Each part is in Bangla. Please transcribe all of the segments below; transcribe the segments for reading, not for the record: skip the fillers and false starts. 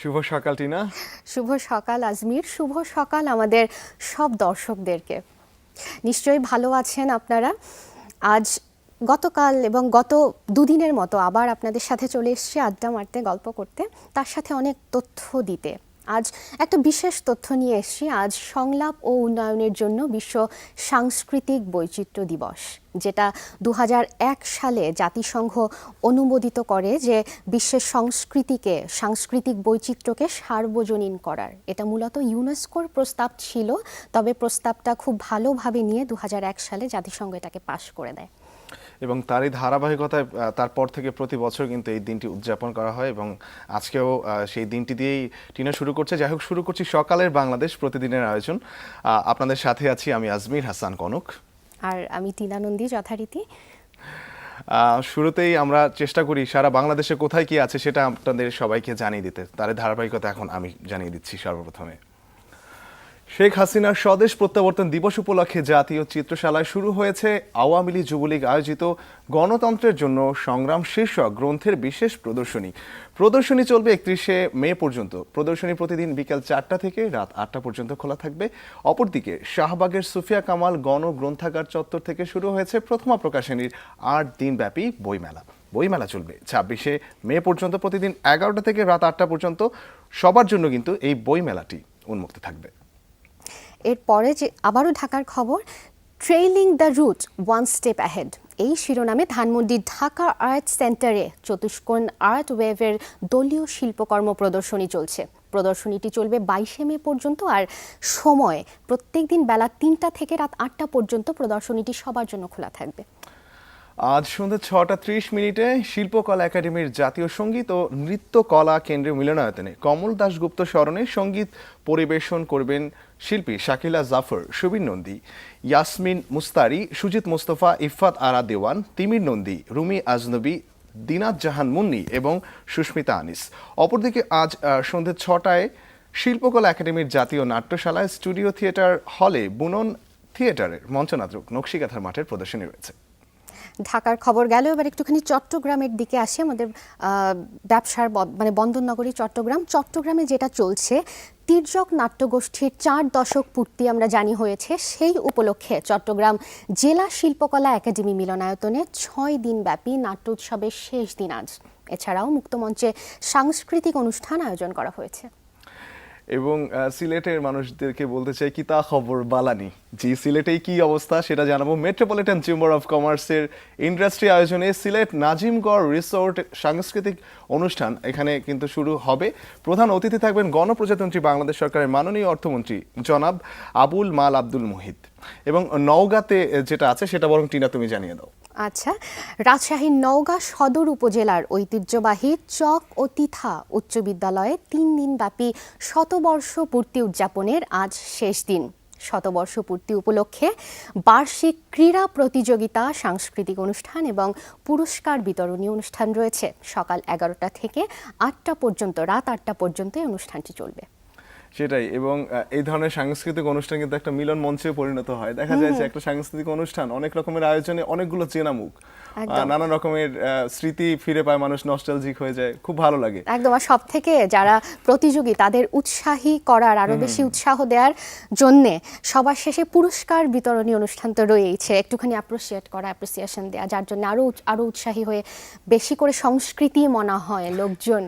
শুভ সকাল টিনা। শুভ সকাল আজমির, শুভ সকাল আমাদের সব দর্শকদেরকে। নিশ্চয়ই ভালো আছেন আপনারা। আজ গতকাল এবং গত দুদিনের মতো আবার আপনাদের সাথে চলে এসেছি আড্ডা মারতে, গল্প করতে, তার সাথে অনেক তথ্য দিতে। আজ একটা বিশেষ তথ্য নিয়ে এসেছি। আজ সংলাপ ও উন্নয়নের জন্য বিশ্ব সাংস্কৃতিক বৈচিত্র্য দিবস, যেটা ২০০১ সালে জাতিসংঘ অনুমোদিত করে যে বিশ্বের সাংস্কৃতিক বৈচিত্র্যকে সার্বজনীন করার। এটা মূলত ইউনেস্কোর প্রস্তাব ছিল, তবে প্রস্তাবটা খুব ভালোভাবে নিয়ে ২০০১ সালে জাতিসংঘ এটাকে পাশ করে দেয়। এবং তারই ধারাবাহিকতায় তারপর থেকে প্রতি বছর কিন্তু এই দিনটি উদযাপন করা হয় এবং আজকেও সেই দিনটি দিয়েই টিনা শুরু করছে। যাই হোক, শুরু করছি সকালের বাংলাদেশ প্রতিদিনের আয়োজন। আপনাদের সাথে আছি আমি আজমির হাসান কনক, আর আমি টিনা নন্দী যথারীতি। শুরুতেই আমরা চেষ্টা করি সারা বাংলাদেশে কোথায় কি আছে সেটা আপনাদের সবাইকে জানিয়ে দিতে। তার ধারাবাহিকতা এখন আমি জানিয়ে দিচ্ছি। সর্বপ্রথমে শেখ হাসিনার স্বদেশ প্রত্যাবর্তন দিবস উপলক্ষে জাতীয় চিত্রশালায় শুরু হয়েছে আওয়ামী লীগ যুবলীগ আয়োজিত গণতন্ত্রের জন্য সংগ্রাম শীর্ষক গ্রন্থের বিশেষ প্রদর্শনী চলবে ৩১শে মে পর্যন্ত। প্রদর্শনী প্রতিদিন বিকেল ৪টা থেকে রাত ৮টা পর্যন্ত খোলা থাকবে। অপরদিকে শাহবাগের সুফিয়া কামাল গণগ্রন্থাগার চত্বর থেকে শুরু হয়েছে প্রথমা প্রকাশনীর ৮ দিনব্যাপী বইমেলা চলবে ২৬শে মে পর্যন্ত। প্রতিদিন ১১টা থেকে রাত ৮টা পর্যন্ত সবার জন্য কিন্তু এই বইমেলাটি উন্মুক্ত থাকবে। এরপরে যে আবারও ঢাকার খবর, trailing the route one step ahead, এই শিরোনামে ধানমন্ডির ঢাকা আর্ট সেন্টারে চতুষ্কোণ আর্ট ওয়েভের দলীয় শিল্পকর্ম প্রদর্শনী চলছে। প্রদর্শনীটি চলবে ২২শে মে পর্যন্ত, আর সময় প্রত্যেক দিন বেলা ৩টা থেকে রাত ৮টা পর্যন্ত প্রদর্শনীটি সবার জন্য খোলা থাকবে। আজ সন্ধ্যা ৬টা ৩০ শিল্পকলা একাডেমির জাতীয় সঙ্গীত ও নৃত্য কলা কেন্দ্রীয় মিলনায়তনে কমল দাশগুপ্ত স্মরণে সঙ্গীত পরিবেশন করবেন শিল্পী শাকিলা জাফর, সুবীর নন্দী, ইয়াসমিন মুস্তারি, সুজিত মোস্তফা, ইফফাত আরা দেওয়ান, তিমির নন্দী, রুমি আজনবী, দিনাত জাহান মুন্নি এবং সুস্মিতা আনিস। অপরদিকে আজ সন্ধ্যে ৬টায় শিল্পকলা একাডেমির জাতীয় নাট্যশালায় স্টুডিও থিয়েটার হলে বুনন থিয়েটারের মঞ্চনাটক নকশিকাঁথার মাঠের প্রদর্শনী রয়েছে। ঢাকার খবর গেল, এবার একটুখানি চট্টগ্রামের দিকে আসি। আমাদের ব্যবসার বন্দরনগরী চট্টগ্রামে যেটা চলছে, তির্যক নাট্যগোষ্ঠীর ৪ দশক পূর্তি আমরা জানি হয়েছে। সেই উপলক্ষে চট্টগ্রাম জেলা শিল্পকলা একাডেমি মিলনায়তনে ৬ দিনব্যাপী নাট্য উৎসবের শেষ দিন আজ। এছাড়াও মুক্তমঞ্চে সাংস্কৃতিক অনুষ্ঠান আয়োজন করা হয়েছে। এবং সিলেটের মানুষদেরকে বলতে চাই কি তা খবর বালানি, জি সিলেটেই কি অবস্থা সেটা জানাবো। মেট্রোপলিটন চেম্বার অফ কমার্সের ইন্ডাস্ট্রি আয়োজনে সিলেট নাজিমগড় রিসোর্ট সাংস্কৃতিক অনুষ্ঠান এখানে কিন্তু শুরু হবে। প্রধান অতিথি থাকবেন গণপ্রজাতন্ত্রী বাংলাদেশ সরকারের মাননীয় অর্থমন্ত্রী জনাব আবুল মাল আব্দুল মুহিত। এবং নওগাঁতে যেটা আছে সেটা বরং টিনা তুমি জানিয়ে দাও। আচ্ছা, রাজশাহীর নওগাঁ সদর উপজেলার ঐতিহ্যবাহী চক ও তিথা উচ্চ বিদ্যালয়ে ৩ দিনব্যাপী শতবর্ষ পূর্তি উদযাপনের আজ শেষ দিন। শতবর্ষ পূর্তি উপলক্ষে বার্ষিক ক্রীড়া প্রতিযোগিতা, সাংস্কৃতিক অনুষ্ঠান এবং পুরস্কার বিতরণী অনুষ্ঠান রয়েছে। সকাল ১১টা থেকে ৮টা পর্যন্ত, রাত ৮টা পর্যন্ত এই অনুষ্ঠানটি চলবে। সেটাই, এবং এই ধরনের সাংস্কৃতিক অনুষ্ঠান কিন্তু একটা মিলন মঞ্চে পরিণত হয়। দেখা যায় যে একটা সাংস্কৃতিক অনুষ্ঠান অনেক রকমের আয়োজনে অনেকগুলো চেনা মুখ, নানা রকমের স্মৃতি ফিরে পায়, মানুষ নস্টালজিক হয়ে যায়, খুব ভালো লাগে একদম। আর সব থেকে যারা প্রতিযোগী তাদের উৎসাহী করার, আরো বেশি উৎসাহ দেওয়ার জন্যে সবার শেষে পুরস্কার বিতরণী অনুষ্ঠান তো রয়েছে, একটুখানি অ্যাপ্রিসিয়েশন দেওয়া, যার জন্য আরো উৎসাহী হয়ে বেশি করে সংস্কৃতি মনা হয় লোকজন।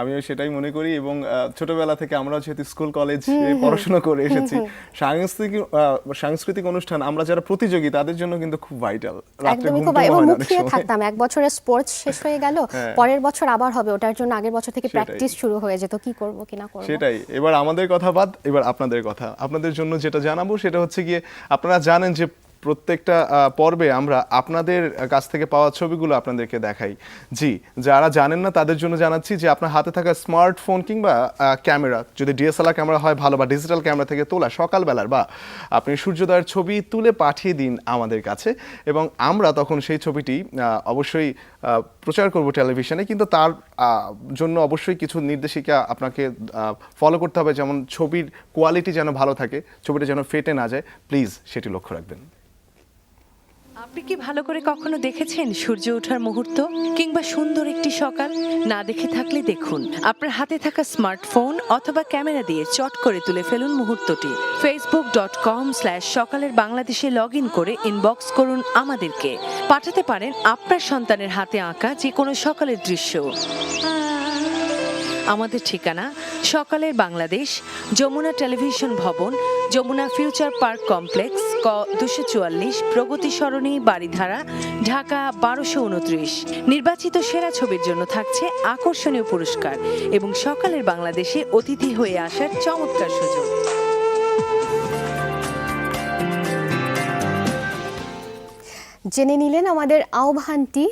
আমিও সেটাই মনে করি। এবং ছোটবেলা থেকে আমরা যেহেতু স্কুল কলেজ পড়াশোনা করে এসেছি, সাংস্কৃতিক অনুষ্ঠান আমরা যারা প্রতিযোগী তাদের জন্য কিন্তু খুব ভাইটাল। একদমই খুব, এবং মুখিয়ে থাকতাম। এক বছরের স্পোর্টস শেষ হয়ে গেল, পরের বছর আবার হবে, ওটার জন্য আগের বছর থেকে প্র্যাকটিস শুরু হয়ে যেত, কি করব কি না করব। সেটাই। এবার আমাদের কথা বাদ, এবার আপনাদের কথা। আপনাদের জন্য যেটা জানাবো সেটা হচ্ছে গিয়ে, আপনারা জানেন যে প্রত্যেকটা পর্বে আমরা আপনাদের কাছ থেকে পাওয়া ছবিগুলো আপনাদেরকে দেখাই। জি, যারা জানেন না তাদের জন্য জানাচ্ছি যে আপনার হাতে থাকা স্মার্টফোন কিংবা ক্যামেরা, যদি ডিএসএলআর ক্যামেরা হয় ভালো, বা ডিজিটাল ক্যামেরা থেকে তোলা সকালবেলার বা আপনি সূর্যোদয়ের ছবি তুলে পাঠিয়ে দিন আমাদের কাছে, এবং আমরা তখন সেই ছবিটি অবশ্যই প্রচার করব টেলিভিশনে। কিন্তু তার জন্য অবশ্যই কিছু নির্দেশিকা আপনাকে ফলো করতে হবে, যেমন ছবির কোয়ালিটি যেন ভালো থাকে, ছবিটা যেন ফেটে না যায়, প্লিজ সেটি লক্ষ্য রাখবেন। আপনি কি ভালো করে কখনো দেখেছেন সূর্য ওঠার মুহূর্ত কিংবা সুন্দর একটি সকাল? না দেখে থাকলে দেখুন, আপনার হাতে থাকা স্মার্টফোন অথবা ক্যামেরা দিয়ে চট করে তুলে ফেলুন মুহূর্তটি। facebook.com/সকালের বাংলাদেশে লগ ইন করে ইনবক্স করুন আমাদেরকে। পাঠাতে পারেন আপনার সন্তানের হাতে আঁকা যে কোনো সকালের দৃশ্য। আমাদের ঠিকানা সকালের বাংলাদেশ, যমুনা টেলিভিশন ভবন, যমুনা ফিউচার পার্ক কমপ্লেক্স, ক 244, প্রগতি সরণি, বাড়িধারা, ঢাকা 1229। নির্বাচিত সেরা ছবির জন্য থাকছে আকর্ষণীয় পুরস্কার এবং সকালের বাংলাদেশে অতিথি হয়ে আসার চমৎকার সুযোগ। জেনে নিলেন আমাদের আহ্বানটি।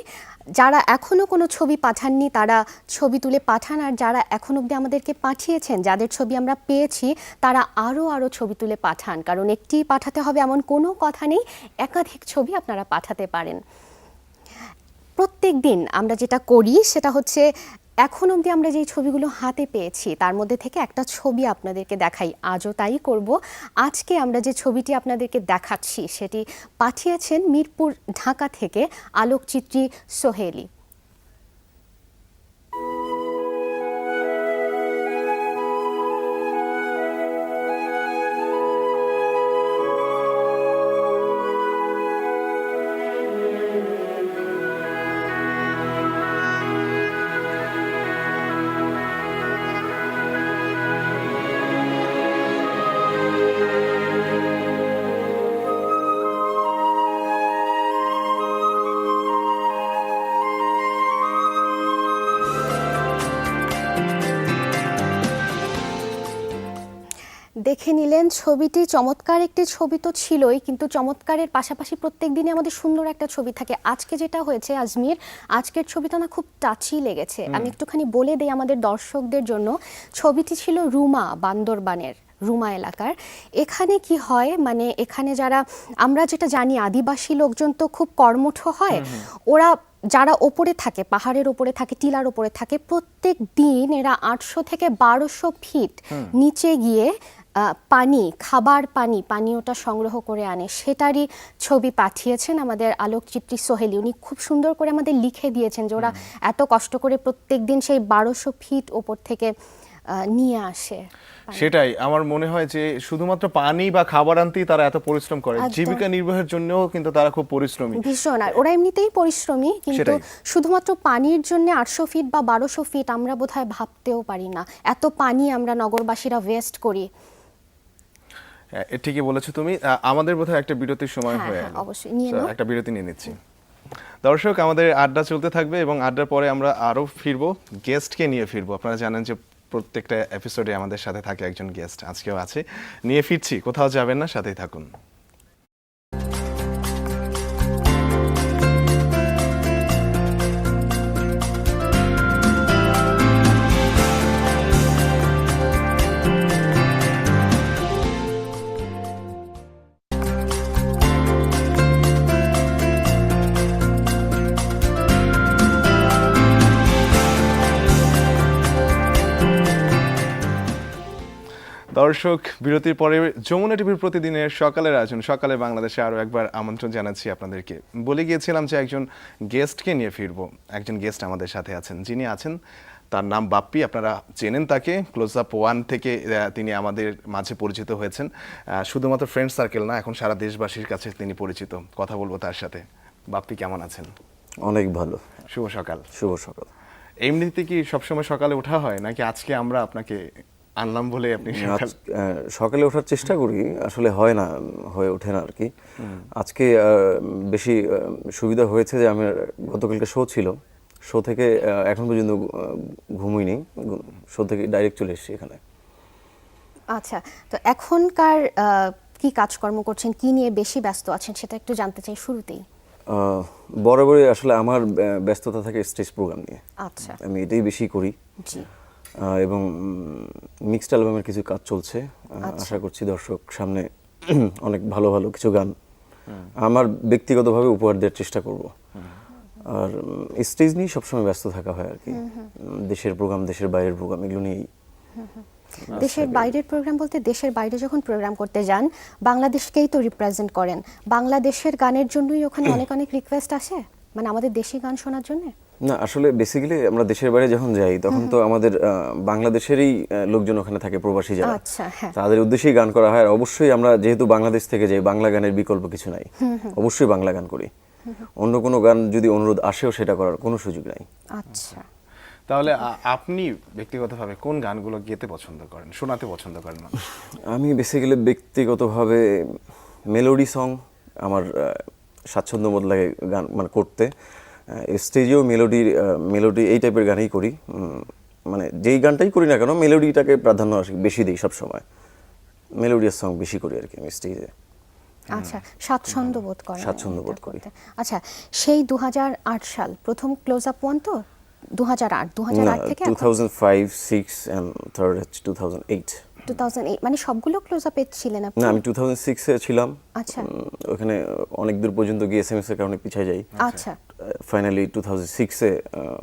যারা এখনো কোনো ছবি পাঠাননি তারা ছবি তুলে পাঠান, আর যারা এখন অবধি আমাদেরকে পাঠিয়েছেন, যাদের ছবি আমরা পেয়েছি, তারা আরও ছবি তুলে পাঠান, কারণ একটি পাঠাতে হবে এমন কোনো কথা নেই, একাধিক ছবি আপনারা পাঠাতে পারেন। প্রত্যেক দিন আমরা যেটা করি সেটা হচ্ছে, এখন অবধি আমরা যেই ছবিগুলো হাতে পেয়েছি তার মধ্যে থেকে একটা ছবি আপনাদেরকে দেখাই। আজও তাই করব। আজকে আমরা যে ছবিটি আপনাদেরকে দেখাচ্ছি সেটি পাঠিয়েছেন মিরপুর, ঢাকা থেকে আলোকচিত্রী সোহেলি। দেখে নিলেন ছবিটি। চমৎকার একটি ছবি তো ছিলই, কিন্তু চমৎকারের পাশাপাশি প্রত্যেক দিনই আমাদের সুন্দর একটা ছবি থাকে। আজকে যেটা হয়েছে আজমির, আজকের ছবিটা না খুব টাচি লেগেছে। আমি একটুখানি বলে দেই আমাদের দর্শকদের জন্য। ছবিটি ছিল রুমা, বান্দরবানের রুমা এলাকার। এখানে কি হয়, মানে এখানে যারা, আমরা যেটা জানি আদিবাসী লোকজন তো খুব কর্মঠ হয়। ওরা যারা ওপরে থাকে, পাহাড়ের ওপরে থাকে, টিলার ওপরে থাকে, প্রত্যেক দিন এরা 800 থেকে 1200 ফিট নিচে গিয়ে পানি, খাবার পানি, পানীয়টা সংগ্রহ করে আনে। সেটারই ছবি পাঠিয়েছেন আমাদের আলোকচিত্রী সোহেলি। উনি খুব সুন্দর করে আমাদের লিখে দিয়েছেন যে ওরা এত কষ্ট করে প্রত্যেক দিন সেই 1200 ফিট ওপর থেকে নিয়ে আসে। সেটাই আমার মনে হয় যে শুধুমাত্র পানি বা খাবার আনতেই তারা এত পরিশ্রম করে, জীবিকা নির্বাহের জন্যও কিন্তু তারা খুব পরিশ্রমী ভীষণ। আর ওরা এমনিতেই পরিশ্রমী, কিন্তু শুধুমাত্র পানির জন্য 800 ফিট বা 1200 ফিট আমরা বোধহয় ভাবতেও পারি না এত পানি আমরা নগরবাসীরা ওয়েস্ট করি। ঠিকই বলেছো তুমি। আমাদের বোধহয় একটা বিরতির সময় হয়ে গেল, অবশ্যই নিয়ে নাও। একটা বিরতি নিয়ে নিচ্ছি। দর্শক, আমাদের আড্ডা চলতে থাকবে এবং আড্ডার পরে আমরা আরো ফিরবো, গেস্টকে নিয়ে ফিরবো। আপনারা জানেন যে প্রত্যেকটা এপিসোডে আমাদের সাথে থাকে একজন গেস্ট, আজকেও আছে। নিয়ে ফিরছি, কোথাও যাবেন না, সাথেই থাকুন। দর্শক, বিরতির পরে যমুনা টিভির প্রতিদিনের সকালের আয়োজন সকালে বাংলাদেশে আরও একবার আমন্ত্রণ জানাচ্ছি আপনাদেরকে। বলে গিয়েছিলাম যে একজন গেস্টকে নিয়ে ফিরবো। একজন গেস্ট আমাদের সাথে আছেন, যিনি আছেন তার নাম বাপ্পি। আপনারা চেনেন তাকে, ক্লোজ আপ 1 থেকে তিনি আমাদের মাঝে পরিচিত হয়েছেন। শুধুমাত্র ফ্রেন্ড সার্কেল না, এখন সারা দেশবাসীর কাছে তিনি পরিচিত। কথা বলবো তার সাথে। বাপ্পি, কেমন আছেন? অনেক ভালো। শুভ সকাল। শুভ সকাল। এমনিতে কি সবসময় সকালে ওঠা হয়, নাকি আজকে আমরা আপনাকে আনলাম বলে আপনি সকালে ওঠার চেষ্টা করি, আসলে হয় না, হয়ে ওঠে না আর কি। আজকে বেশি সুবিধা হয়েছে যে আমার গতকালকে শো ছিল, শো থেকে এখন পর্যন্ত ঘুমোইনি, শো থেকে ডাইরেক্ট চলে এসেছি এখানে। আচ্ছা, তো এখনকার কি কাজকর্ম করছেন, কি নিয়ে বেশি ব্যস্ত আছেন সেটা একটু জানতে চাই শুরুতেই। বরাবরই আসলে আমার ব্যস্ততা থাকে স্টেজ প্রোগ্রাম নিয়ে। আচ্ছা, আমি এটাই বেশি করি। জি। এবং মিক্সড অ্যালবামের কিছু কাজ চলছে। আশা করছি দর্শক সামনে অনেক ভালো ভালো কিছু গান আমার ব্যক্তিগতভাবে উপহার দেওয়ার চেষ্টা করব। আর স্টেজ নিয়ে সবসময় ব্যস্ত থাকা হয় আর কি, দেশের প্রোগ্রাম, দেশের বাইরের প্রোগ্রাম, এগুলো নিয়েই। দেশের বাইরের প্রোগ্রাম বলতে দেশের বাইরে যখন প্রোগ্রাম করতে যান বাংলাদেশকেই তো রিপ্রেজেন্ট করেন, বাংলাদেশের গানের জন্যই ওখানে অনেক অনেক রিকোয়েস্ট আসে, মানে আমাদের দেশি গান শোনার জন্য। না আসলে বেসিক্যালি আমরা দেশের বাইরে যখন যাই তখন তো আমাদের বাংলাদেশেরই লোকজন ওখানে থাকে, প্রবাসী যারা, আচ্ছা, হ্যাঁ। তাদের উদ্দেশ্যেই গান করা হয়। আর অবশ্যই আমরা যেহেতু বাংলাদেশ থেকে যাই, বাংলা গানের বিকল্প কিছু নাই, অবশ্যই বাংলা গান করি। অন্য কোনো গান যদি অনুরোধ আসেও সেটা করার কোনো সুযোগ নাই। আচ্ছা, তাহলে আপনি ব্যক্তিগতভাবে কোন গানগুলো গেতে পছন্দ করেন, শোনাতে পছন্দ করেন না? আমি বেসিক্যালি ব্যক্তিগতভাবে মেলোডি সং আমার স্বাচ্ছন্দ্য বোধ লাগে গান মানে করতে। স্টেজেও মেলোডি এই টাইপের গানই করি, মানে যেই গানটাই করি না কেন মেলোডিটাকে প্রাধান্য বেশি দিই সব সময়, মেলোডিয়াস সং বেশি করি আর কি আমি স্টেজে। আচ্ছা, স্বাচ্ছন্দ্য বোধ করেন? স্বাচ্ছন্দ্য বোধ করি। আচ্ছা, সেই 2008 সাল প্রথম ক্লোজ আপ ওয়ান তো 2008 থেকে 2005, 6 and third 2008। 2008 মানে সবগুলো ক্লোজ আপে ছিলেন আপনি? না আমি 2006 এ ছিলাম। আচ্ছা, ওখানে অনেক দূর পর্যন্ত গিয়ে এসএমএস এর কারণে পিছিয়ে যাই। আচ্ছা ফাইনালি 2006 এ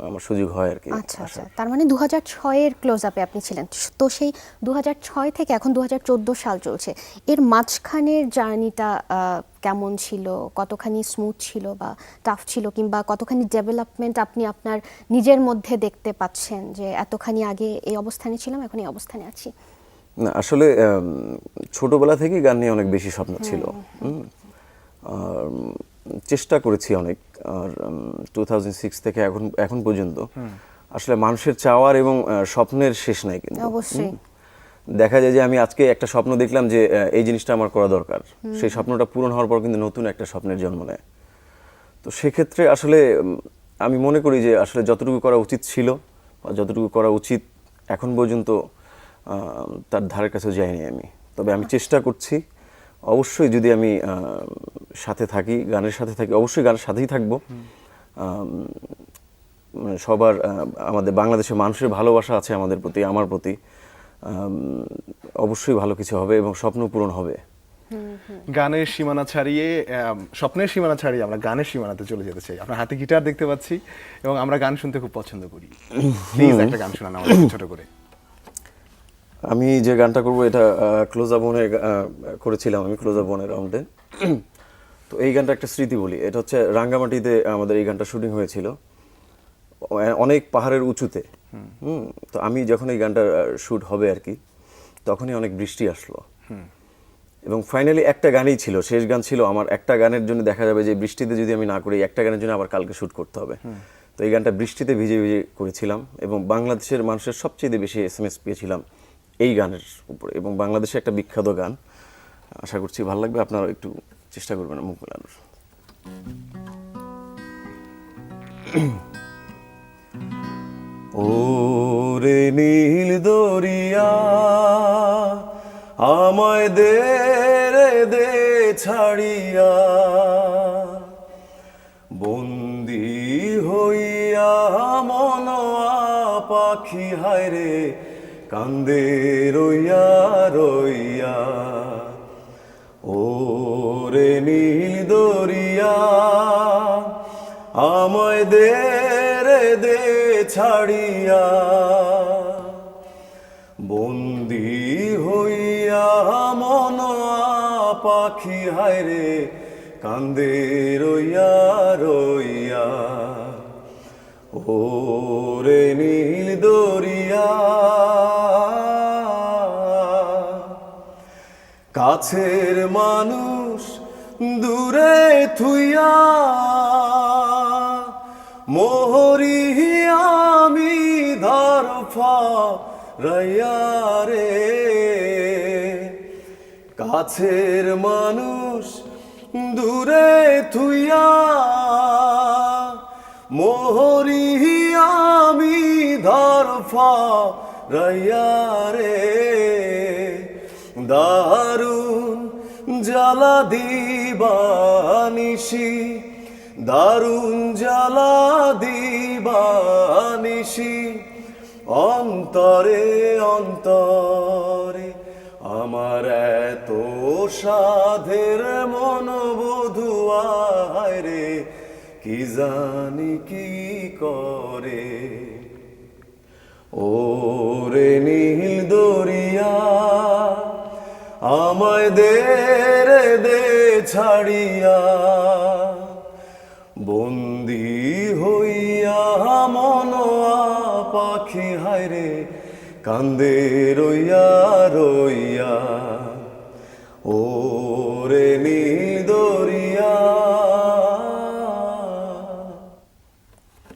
আমার সুযোগ হয় আর কি। আচ্ছা আচ্ছা, তার মানে 2006 এর ক্লোজ আপে আপনি ছিলেন। তো সেই 2006 থেকে এখন 2014 সাল চলছে, এর মাঝখানের জার্নিটা কেমন ছিল? কতখানি স্মুথ ছিল বা টাফ ছিল, কিংবা কতখানি ডেভেলপমেন্ট আপনি আপনার নিজের মধ্যে দেখতে পাচ্ছেন যে এতখানি আগে এই অবস্থানে ছিলাম, এখন এই অবস্থানে আছি? না আসলে ছোটবেলা থেকেই গান নিয়ে অনেক বেশি স্বপ্ন ছিল, আর চেষ্টা করেছি অনেক। আর 2006 থেকে এখন পর্যন্ত আসলে মানুষের চাওয়ার এবং স্বপ্নের শেষ নাই কিন্তু। অবশ্যই দেখা যায় যে আমি আজকে একটা স্বপ্ন দেখলাম যে এই জিনিসটা আমার করা দরকার, সেই স্বপ্নটা পূরণ হওয়ার পর কিন্তু নতুন একটা স্বপ্নের জন্ম নেয়। তো সেক্ষেত্রে আসলে আমি মনে করি যে আসলে যতটুকু করা উচিত ছিল বা যতটুকু করা উচিত এখন পর্যন্ত তার ধারের কাছেও যাইনি আমি। তবে আমি চেষ্টা করছি, অবশ্যই যদি আমি সাথে থাকি, গানের সাথে থাকি, অবশ্যই গানের সাথেই থাকবো। মানে সবার আমাদের বাংলাদেশের মানুষের ভালোবাসা আছে আমাদের প্রতি, আমার প্রতি, অবশ্যই ভালো কিছু হবে এবং স্বপ্ন পূরণ হবে। গানের সীমানা ছাড়িয়ে স্বপ্নের সীমানা ছাড়িয়ে আমরা গানের সীমানাতে চলে যেতে চাই। আপনার হাতে গিটার দেখতে পাচ্ছি এবং আমরা গান শুনতে খুব পছন্দ করি। প্লিজ একটা গান শোনান আমাদের ছোট করে। আমি যে গানটা করবো এটা ক্লোজ আপ ওয়ানে করেছিলাম আমি, ক্লোজ আপ ওয়ানের রাউন্ডে। তো এই গানটা একটা স্মৃতি বলি, এটা হচ্ছে রাঙ্গামাটিতে আমাদের এই গানটা শুটিং হয়েছিল, অনেক পাহাড়ের উঁচুতে। তো আমি যখন এই গানটা শুট হবে আর কি, তখনই অনেক বৃষ্টি আসলো এবং ফাইনালি একটা গানই ছিল, শেষ গান ছিল আমার। একটা গানের জন্য দেখা যাবে যে বৃষ্টিতে যদি আমি না করি, একটা গানের জন্য আবার কালকে শুট করতে হবে। তো এই গানটা বৃষ্টিতে ভিজে ভিজে করেছিলাম এবং বাংলাদেশের মানুষের সবচেয়ে বেশি এসএমএস পেয়েছিলাম এই গানের উপরে, এবং বাংলাদেশে একটা বিখ্যাত গান। আশা করছি ভালো লাগবে, আপনারা একটু চেষ্টা করবেন মুখ মেলানোর। ওরে নীল দরিয়া আমায় দে রে দে ছাড়িয়া, বন্দি হইয়া মনোয়া পাখি হায় রে কান্দে রইয়া রইয়া। ওরে নীল দরিয়া আমায় দে রে দে ছাড়িয়া, বন্দি হইয়া মনোয়া পাখি হায় রে কান্দে রইয়া রইয়া। ওরে নীল দরিয়া কাছের মানুষ দূরে থুইয়া, মোহরি আমি ধরফা রাইয়া রে। কাছের মানুষ দূরে থুইয়া, মোহরি আমি ধরফা রাইয়া রে। দারুণ জ্বালা দিবানিশি, দারুণ জ্বালা দিবানিশি, অন্তরে অন্তরে আমার এত সাধের মনোবধুয়ায় রে, কি জানি কি করে। ওরে নীল দরিয়া আমায় দে ছাড়িয়া, বন্দি হইয়া মনোয়া পাখি হায়রে কান্দে রইয়া রইয়া, ওরে নীল দরিয়া।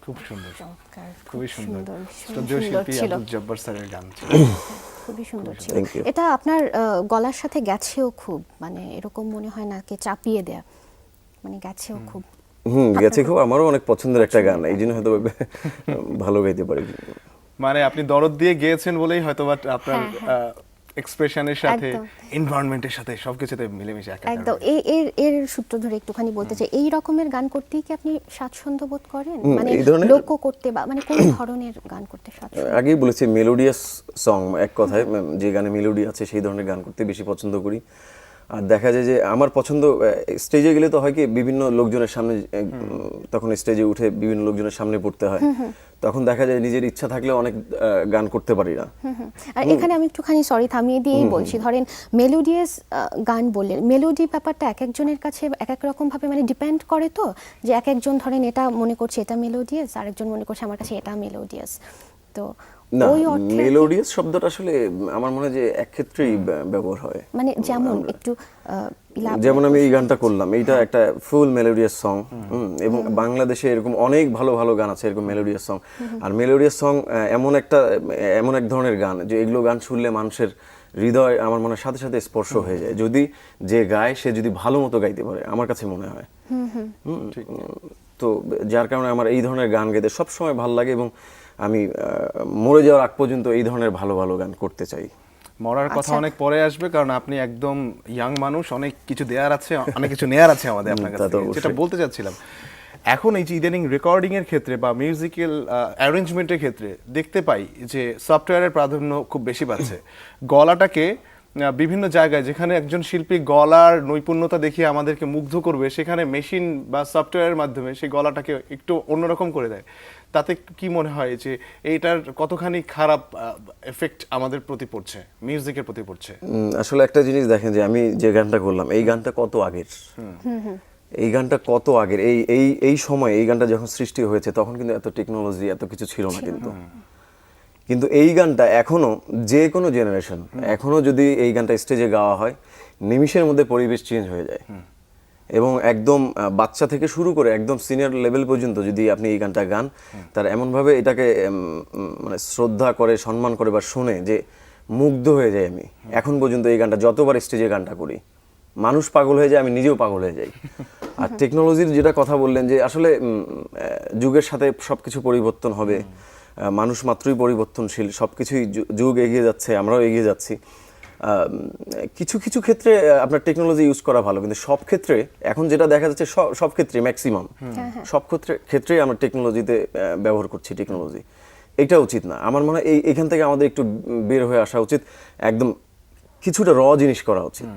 খুব সুন্দর, চমৎকার, খুবই সুন্দর। ভীষণ শ্রদ্ধেয় সুন্দর শিল্পী ছিল। আব্দুল জব্বার স্যারের গান ছিল। খুবই সুন্দর ছিল। Thank you. এটা আপনার গলার সাথে গেছেও খুব, মানে এরকম মনে হয় না কে চাপিয়ে দেয়া, মানে গেছেও খুব। গেছে খুব, আমারও অনেক পছন্দের একটা গান, এই জন্য হয়তো ভালো গাইতে পারি। মানে আপনি দরদ দিয়ে গেয়েছেন বলেই হয়তো বা আপনার এক্সপ্রেশনের সাথে একদম। এনভায়রনমেন্টের সাথে সবকিছুতে মিলেমিশে একাকার একদম হয়ে এর সূত্র ধরে একটুখানি বলতে চাই, এই রকমের গান করতেই কি আপনি স্বাচ্ছন্দ্য বোধ করেন, মানে এই ধরনের- লোক করতে বা মানে কোন ধরনের গান করতে স্বাচ্ছন্দ্য? আগেই বলেছি মেলোডিয়াস সং, এক কথায় যে গানে মেলোডি আছে সেই ধরনের গান করতে বেশি পছন্দ করি। আর দেখা যায় যে আমার পছন্দ, স্টেজে গেলে তো হয় কি বিভিন্ন লোকজনের সামনে, তখন স্টেজে উঠে বিভিন্ন লোকজনের সামনে পড়তে হয়, তখন দেখা যায় নিজের ইচ্ছা থাকলে অনেক গান করতে পারি না। আর এখানে আমি একটুখানি সরি থামিয়ে দিয়েই বলছি, ধরেন মেলোডিয়াস গান বললেন, মেলোডি ব্যাপারটা এক একজনের কাছে এক এক রকম ভাবে মানে ডিপেন্ড করে, তো যে এক একজন ধরেন এটা মনে করছে এটা মেলোডিয়াস, আরেকজন মনে করছে আমার কাছে এটা মেলোডিয়াস, তো না, ওই অর্থে আর কি, মেলোডিয়াস শব্দটা আসলে আমার মনে হয় যে এক ক্ষেত্রেই ব্যবহার হয়। মানে যেমন একটু যেমন আমি এই গানটা করলাম, এইটা একটা ফুল মেলোডিয়াস সং, এবং বাংলাদেশে এরকম অনেক ভালো ভালো গান আছে এরকম মেলোডিয়াস সং। আর মেলোডিয়াস সং এমন এক ধরনের গান যে এগুলো গান শুনলে মানুষের হৃদয় আমার মনে হয় সাথে সাথে স্পর্শ হয়ে যায়, যদি যে গায় সে যদি ভালো মতো গাইতে পারে, আমার কাছে মনে হয়। তো যার কারণে আমার এই ধরনের গান গাইতে সবসময় ভালো লাগে, এবং আমি মরে যাওয়ার আগ পর্যন্ত এই ধরনের ভালো ভালো গান করতে চাই। মরার কথা আচ্ছা। অনেক পরে আসবে, কারণ আপনি একদম ইয়াং মানুষ, অনেক কিছু দেয়ার আছে, অনেক কিছু নেয়ার আছে আমাদের আপনার কাছ তা তো থেকে। যেটা অবশ্যই। বলতে চাচ্ছিলাম, এখন এই যে ইদানিং রেকর্ডিং এর ক্ষেত্রে বা মিউজিক্যাল অ্যারেঞ্জমেন্টের ক্ষেত্রে দেখতে পাই যে সফটওয়্যারের প্রাধান্য খুব বেশি পাচ্ছে। গলাটাকে বিভিন্ন জায়গায় যেখানে একজন শিল্পী গলার নৈপুণ্যতা দেখিয়ে আমাদেরকে মুগ্ধ করবে, সেখানে মেশিন বা সফটওয়্যারের মাধ্যমে সেই গলাটাকে একটু অন্যরকম করে দেয়। তাতে কি মনে হয় যে এইটার কতখানি খারাপ এফেক্ট আমাদের প্রতি পড়ছে, মিউজিকের প্রতি পড়ছে? আসলে একটা জিনিস দেখেন, যে আমি যে গানটা করলাম এই গানটা কত আগের, এই গানটা কত আগের, এই এই এই সময় এই গানটা যখন সৃষ্টি হয়েছে তখন কিন্তু এত টেকনোলজি এত কিছু ছিল না, কিন্তু এই গানটা এখনো যে কোনো জেনারেশন এখনো যদি এই গানটা স্টেজে গাওয়া হয়, নিমিষের মধ্যে পরিবেশ চেঞ্জ হয়ে যায়। এবং একদম বাচ্চা থেকে শুরু করে একদম সিনিয়র লেভেল পর্যন্ত যদি আপনি এই গানটা গান, তার এমনভাবে এটাকে মানে শ্রদ্ধা করে, সম্মান করে বা শুনে যে মুগ্ধ হয়ে যায়। আমি এখন পর্যন্ত এই গানটা যতবার স্টেজে গানটা করি, মানুষ পাগল হয়ে যায়, আমি নিজেও পাগল হয়ে যাই। আর টেকনোলজির যেটা কথা বললেন, যে আসলে যুগের সাথে সবকিছু পরিবর্তন হবে, মানুষ মাত্রই পরিবর্তনশীল, সবকিছুই যুগ এগিয়ে যাচ্ছে, আমরাও এগিয়ে যাচ্ছি। কিছু কিছু ক্ষেত্রে আপনার টেকনোলজি ইউজ করা ভালো, কিন্তু সব ক্ষেত্রে এখন যেটা দেখা যাচ্ছে সব ক্ষেত্রে ম্যাক্সিমাম সব ক্ষেত্রেই আমরা টেকনোলজিতে ব্যবহার করছি টেকনোলজি। এটা উচিত না, আমার মনে হয় এখান থেকে আমাদের একটু বের হয়ে আসা উচিত, একদম কিছুটা র জিনিস করা উচিত।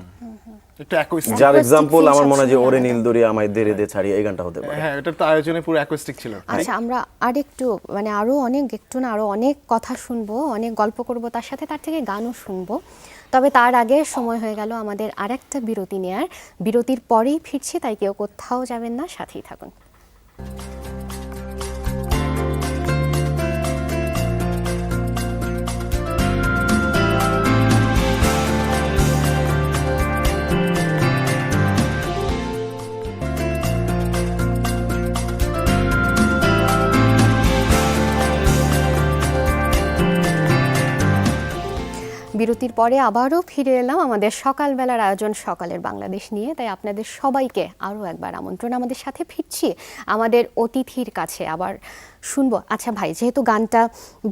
একটু অ্যাকুস্টিক, যার এক্সাম্পল আমার মনে হয় যে সবসময় ওরে আলাদা। নীল দরিয়া আমায় দে রে দে ছাড়িয়ে, এই গানটা হতে পারে। হ্যাঁ, এটা তো আয়োজনে পুরো অ্যাকুস্টিক ছিল। আচ্ছা, আমরা আরেকটু মানে আরো অনেক কথা শুনবো, অনেক গল্প করব, তার সাথে তার থেকে গানও শুনবো। তবে তার আগে সময় হয়ে গেল আমাদের আরেকটা বিরতি নেয়ার। বিরতির পরেই ফিরছি, তাই কেউ কোথাও যাবেন না, সাথেই থাকুন। বিরতির পরে আবারও ফিরে এলাম আমাদের সকালবেলার আয়োজন সকালের বাংলাদেশ নিয়ে। তাই আপনাদের সবাইকে আরও একবার আমন্ত্রণ, আমাদের সাথে ফিরছি আমাদের অতিথির কাছে, আবার শুনবো। আচ্ছা ভাই, যেহেতু গানটা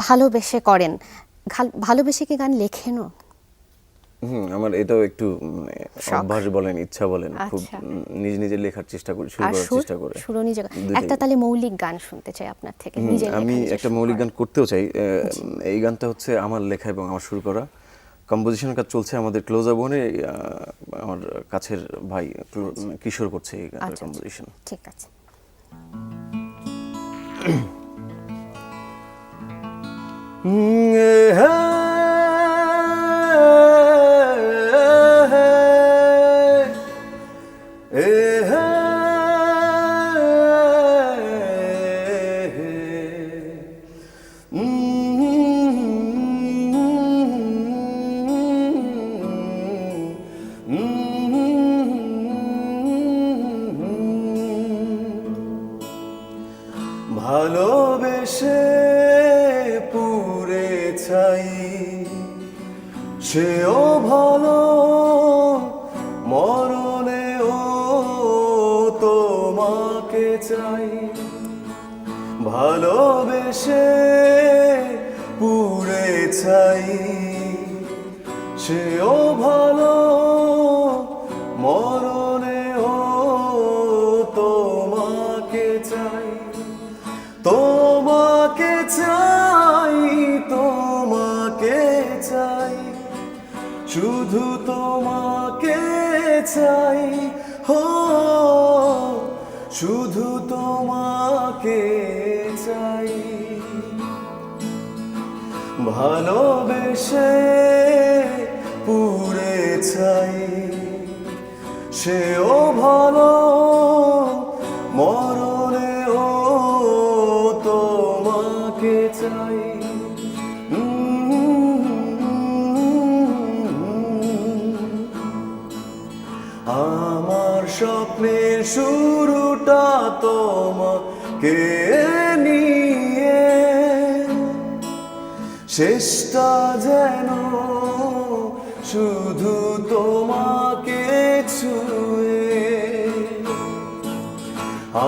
ভালোবেসে করেন, ভালোবেসে কি গান লেখেনও? আমার এটাও একটু শখ। অভ্যাস বলেন, ইচ্ছা বলেন, খুব আচ্ছা। নিজে লেখার চেষ্টা করি, শুরু আর করার চেষ্টা করে। সুরও নিজে দুইটাই। একটা তাহলে মৌলিক গান শুনতে চাই আপনার থেকে, নিজের লেখা, আমি নিজের একটা সুর মৌলিক করা। গান করতেও চাই। এই গানটা হচ্ছে আমার লেখা এবং আমার শুরু করা। কম্পোজিশন কাজ চলছে আমাদের ক্লোজার বোনে, আমার কাছের ভাই কিশোর করছে এই গানের আচ্ছা, কম্পোজিশন। ঠিক আছে। ভালোবেসে পুরে ছাই সেও ভালো মরণেও তোমাকে চাই ভালোবেসে পুরে ছাই সেও ভালো মরণেও তোমাকে চাই তোমাকে চাই তোমাকে চাই শুধু তোমাকে চাই হো শুধু তোমাকে চাই ভালোবেসে পুরে ছাই সেও ভালো মরণেও তোমাকে চাই আমার স্বপ্নের শুরুটা তোমাকে নিয়ে শেষটা যেন শুধু তোমাকে ছুঁয়ে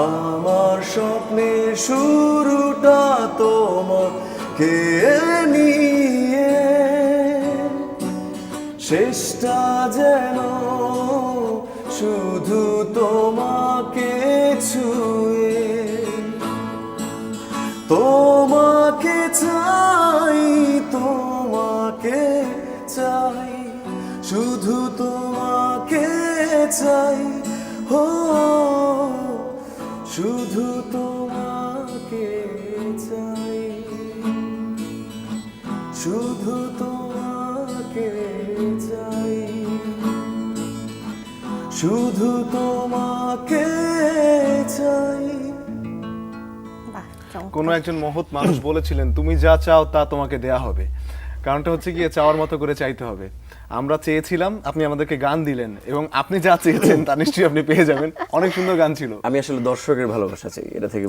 আমার স্বপ্নের শুরুটা তোমাকে নিয়ে শেষটা যেন শুধু তোমাকে ছুঁয়ে তোমাকে চাই তোমাকে চাই শুধু তোমাকে চাই হো শুধু তোমাকে চাই শুধু তোমাকে চাই শুধু তোমাকে চাই বাহ, চমৎকার। কোনো একজন মহৎ মানুষ বলেছিলেন তুমি যা চাও তা তোমাকে দেয়া হবে। কারণটা হচ্ছে গিয়ে চাওয়ার মতো করে চাইতে হবে। আমরা চেয়েছিলাম, আপনি আমাদেরকে গান দিলেন এবং আপনি যা চেয়েছেন তা নিশ্চয়ই আপনি পেয়ে যাবেন। অনেক সুন্দর গান ছিল। আমি আসলে দর্শকের ভালোবাসা চাই, এটা থেকে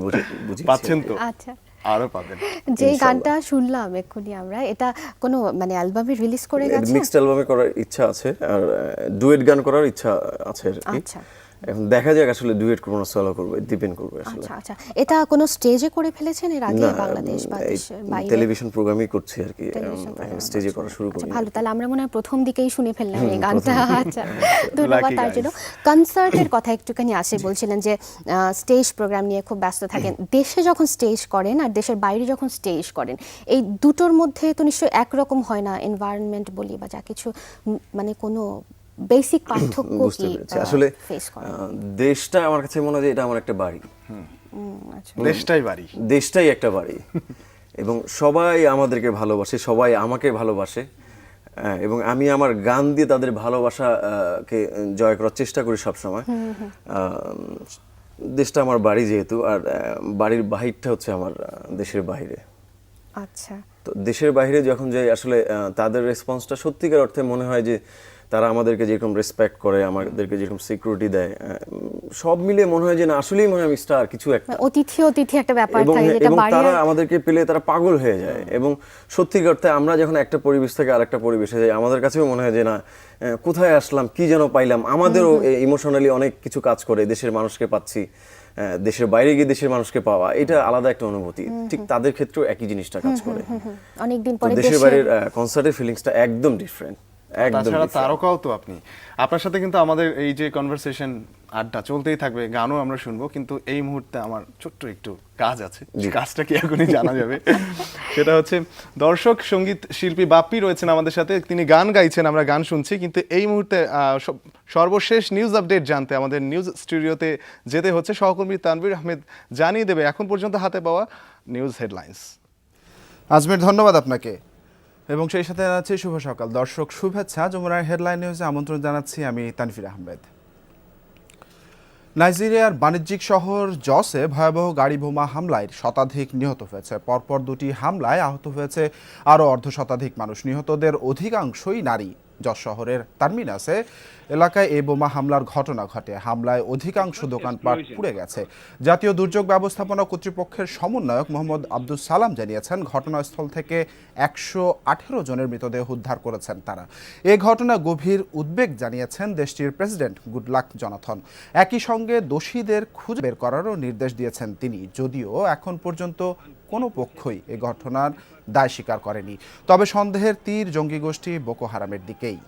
বুঝি পাচ্ছেন তো? আচ্ছা, আরো পাবেন। যেই গানটা শুনলাম এক্ষুনি আমরা, এটা কোনো মানে অ্যালবামে রিলিজ করে গেছে? মিক্সড অ্যালবামে করার ইচ্ছা আছে আর ডুয়েট গান করার ইচ্ছা আছে আর কি। আচ্ছা এখন দেখা যাক আসলে ডুয়েট করবো না সলো করবো, ডিপেন্ড করবে আসলে। আচ্ছা আচ্ছা, এটা কোনো স্টেজে করে ফেলেছেন এর আগে বাংলাদেশ বা এই দেশের বাইরে? টেলিভিশন প্রোগ্রামই করছি আর কি, টেলিভিশন প্রোগ্রাম স্টেজে করা শুরু আচ্ছা, করি। ভালো, তাহলে আমরা মনে হয় প্রথম দিকেই শুনে ফেললাম এই গানটা। আচ্ছা, ধন্যবাদ Lucky তার guys. জন্য। কনসার্টের কথা একটুখানি আসে, বলছিলেন যে স্টেজ প্রোগ্রাম নিয়ে খুব ব্যস্ত থাকেন। দেশে যখন স্টেজ করেন আর দেশের বাইরে যখন স্টেজ করেন, এই দুটোর মধ্যে তো নিশ্চয়ই একরকম হয় না, এনভায়রনমেন্ট বলি বা যা কিছু, মানে কোনো বেসিক পার্থক্য বুঝতে কি পেরেছি। আসলে ফেস করেন? দেশটা আমার কাছে মনে হয় যে এটা আমার একটা বাড়ি, আচ্ছা, দেশটাই বাড়ি। দেশটাই একটা বাড়ি এবং সবাই আমাদেরকে ভালোবাসে, সবাই আমাকে ভালোবাসে এবং আমি আমার গান দিয়ে তাদের ভালোবাসাকে জয় করার চেষ্টা করি সবসময়। দেশটা আমার বাড়ি যেহেতু, আর বাড়ির বাহিরটা হচ্ছে আমার দেশের বাইরে। আচ্ছা, তো দেশের বাইরে যখন যাই আসলে তাদের রেসপন্সটা সত্যিকার অর্থে মনে হয় যে তারা আমাদেরকে যেরকম রেসপেক্ট করে, আমাদেরকে যেরকম সিকিউরিটি দেয়, সব মিলে মনে হয় যে না আসলেই মনে হয় আমি স্টার কিছু একটা। অতিথি একটা ব্যাপার এবং থাকে, যেটা এবং বাড়ি তারা আমাদেরকে পেলে তারা পাগল হয়ে যায় এবং সত্যিকার অর্থে আমরা যখন একটা পরিবেশ থেকে আরেকটা পরিবেশে যাই আমাদের কাছেও মনে হয় যে না কোথায় আসলাম, কি যেন পাইলাম। আমাদেরও ইমোশনালি অনেক কিছু কাজ করে, দেশের মানুষকে পাচ্ছি, দেশের বাইরে গিয়ে দেশের মানুষকে পাওয়া, এটা আলাদা একটা অনুভূতি। ঠিক তাদের ক্ষেত্রেও একই জিনিসটা কাজ করে। অনেকদিন তো পরে দেশের বাইরের কনসার্টের ফিলিংসটা একদম ডিফারেন্ট, একদম তাছাড়া different। তারকাও তো আপনি। আপনার সাথে কিন্তু আমাদের এই যে কনভারসেশন আড্ডা চলতেই থাকবে, গানও আমরা শুনবো, কিন্তু এই মুহূর্তে আমার ছোট্ট একটু কাজ আছে। কাজটা কি এখনই জানা যাবে? সেটা হচ্ছে দর্শক সঙ্গীত শিল্পী বাপ্পি রয়েছেন আমাদের সাথে, তিনি গান গাইছেন, আমরা গান শুনছি, কিন্তু এই মুহূর্তে সর্বশেষ নিউজ আপডেট জানতে আমাদের নিউজ স্টুডিওতে যেতে হচ্ছে। সহকর্মী তানভীর আহমেদ জানিয়ে দেবে এখন পর্যন্ত হাতে পাওয়া নিউজ হেডলাইন্স। আজমির, ধন্যবাদ আপনাকে। এবং সেই সাথে জানাচ্ছি শুভ সকাল দর্শক, শুভেচ্ছা। যমুনার হেডলাইন নিউজে আমন্ত্রণ জানাচ্ছি আমি তানফির আহমেদ। নাইজেরিয়ার বাণিজ্যিক শহর জসে ভয়াবহ গাড়ি বোমা হামলায় শতাধিক নিহত হয়েছে। পরপর দুটি হামলায় আহত হয়েছে আরও অর্ধশতাধিক মানুষ। নিহতদের অধিকাংশই নারী। যশ শহরের টার্মিনাসে এলাকায় এই বোমা হামলার ঘটনা ঘটে। হামলায় অধিকাংশ দোকানপাট পুড়ে গেছে। জাতীয় দুর্যোগ ব্যবস্থাপনা কর্তৃপক্ষের সমন্বয়ক মোহাম্মদ আব্দুল সালাম জানিয়েছেন, ঘটনাস্থল থেকে 118 জনের মৃতদেহ উদ্ধার করেছেন তারা। এ ঘটনা গভীর উদ্বেগ জানিয়েছেন দেশটির প্রেসিডেন্ট গুডলাক জনাথন। একই সঙ্গে দোষীদের খুঁজে বের করারও নির্দেশ দিয়েছেন তিনি, যদিও এখন পর্যন্ত কোনো পক্ষই এ ঘটনার দায় স্বীকার করেনি। তবে সন্দেহের তীর জঙ্গি গোষ্ঠী বোকো হারামের দিকেই।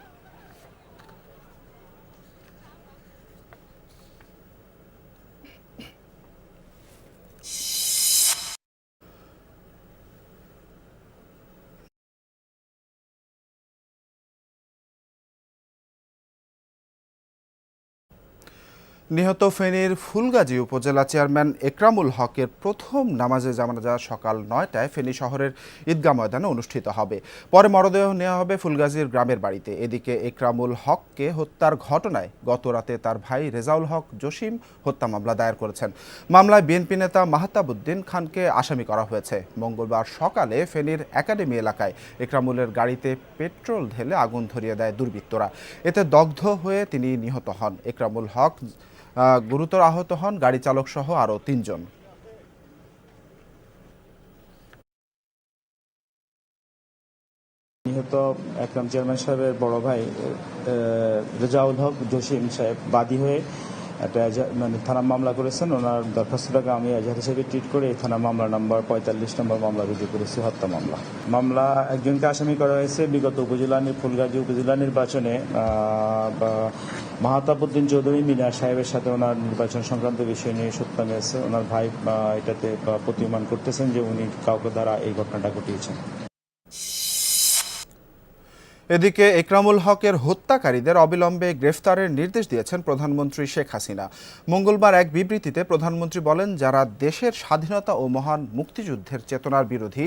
নিহত ফেনীর ফুলগাজী উপজেলা চেয়ারম্যান একরামুল হকের প্রথম নামাজে জানাজা সকাল 9টায় ফেনী শহরের ঈদগাহ ময়দানে অনুষ্ঠিত হবে। পরে মরদেহ নেওয়া হবে ফুলগাজীর গ্রামের বাড়িতে। এদিকে একরামুল হককে হত্যার ঘটনায় গতরাতে তার ভাই রেজাউল হক জসিম হত্যা মামলা দায়ের করেছেন। মামলায় বিএনপি নেতা মাহতাবউদ্দিন খানকে আসামি করা হয়েছে। মঙ্গলবার সকালে ফেনীর একাডেমি এলাকায় একরামুলের গাড়িতে পেট্রোল ঢেলে আগুন ধরিয়ে দেয় দুর্বৃত্তরা। এতে দগ্ধ হয়ে তিনি নিহত হন। একরামুল হক গুরুতর আহত হন গাড়ি চালক সহ আরও 3 জন। নিহত একরাম চেয়ারম্যান সাহেবের বড় ভাই রেজাউল হক জসিম সাহেব বাদী হয়ে একটা থানা মামলা করেছেন। ওনার দরখাস্তটাকে আমি এজাহার হিসেবে ট্রিট করে এই থানা মামলা নাম্বার 45 নম্বর মামলা রুজু করেছি, হত্যা মামলা। একজনকে আসামি করা হয়েছে বিগত ফুলগাজী উপজেলা নির্বাচনে মাহতাবউদ্দিন চৌধুরী মিনা সাহেবের সাথে ওনার নির্বাচন সংক্রান্ত বিষয় নিয়ে সত্যামি আছে। ওনার ভাই এটাতে প্রতীয়মান করতেছেন যে উনি কাউকে দ্বারা এই ঘটনাটা ঘটিয়েছেন। এদিকে একরামুল হকের হত্যাকারীদের অবিলম্বে গ্রেফতারের নির্দেশ দিয়েছেন প্রধানমন্ত্রী শেখ হাসিনা। মঙ্গলবার এক বিবৃতিতে প্রধানমন্ত্রী বলেন, যারা দেশের স্বাধীনতা ও মহান মুক্তিযুদ্ধের চেতনার বিরোধী,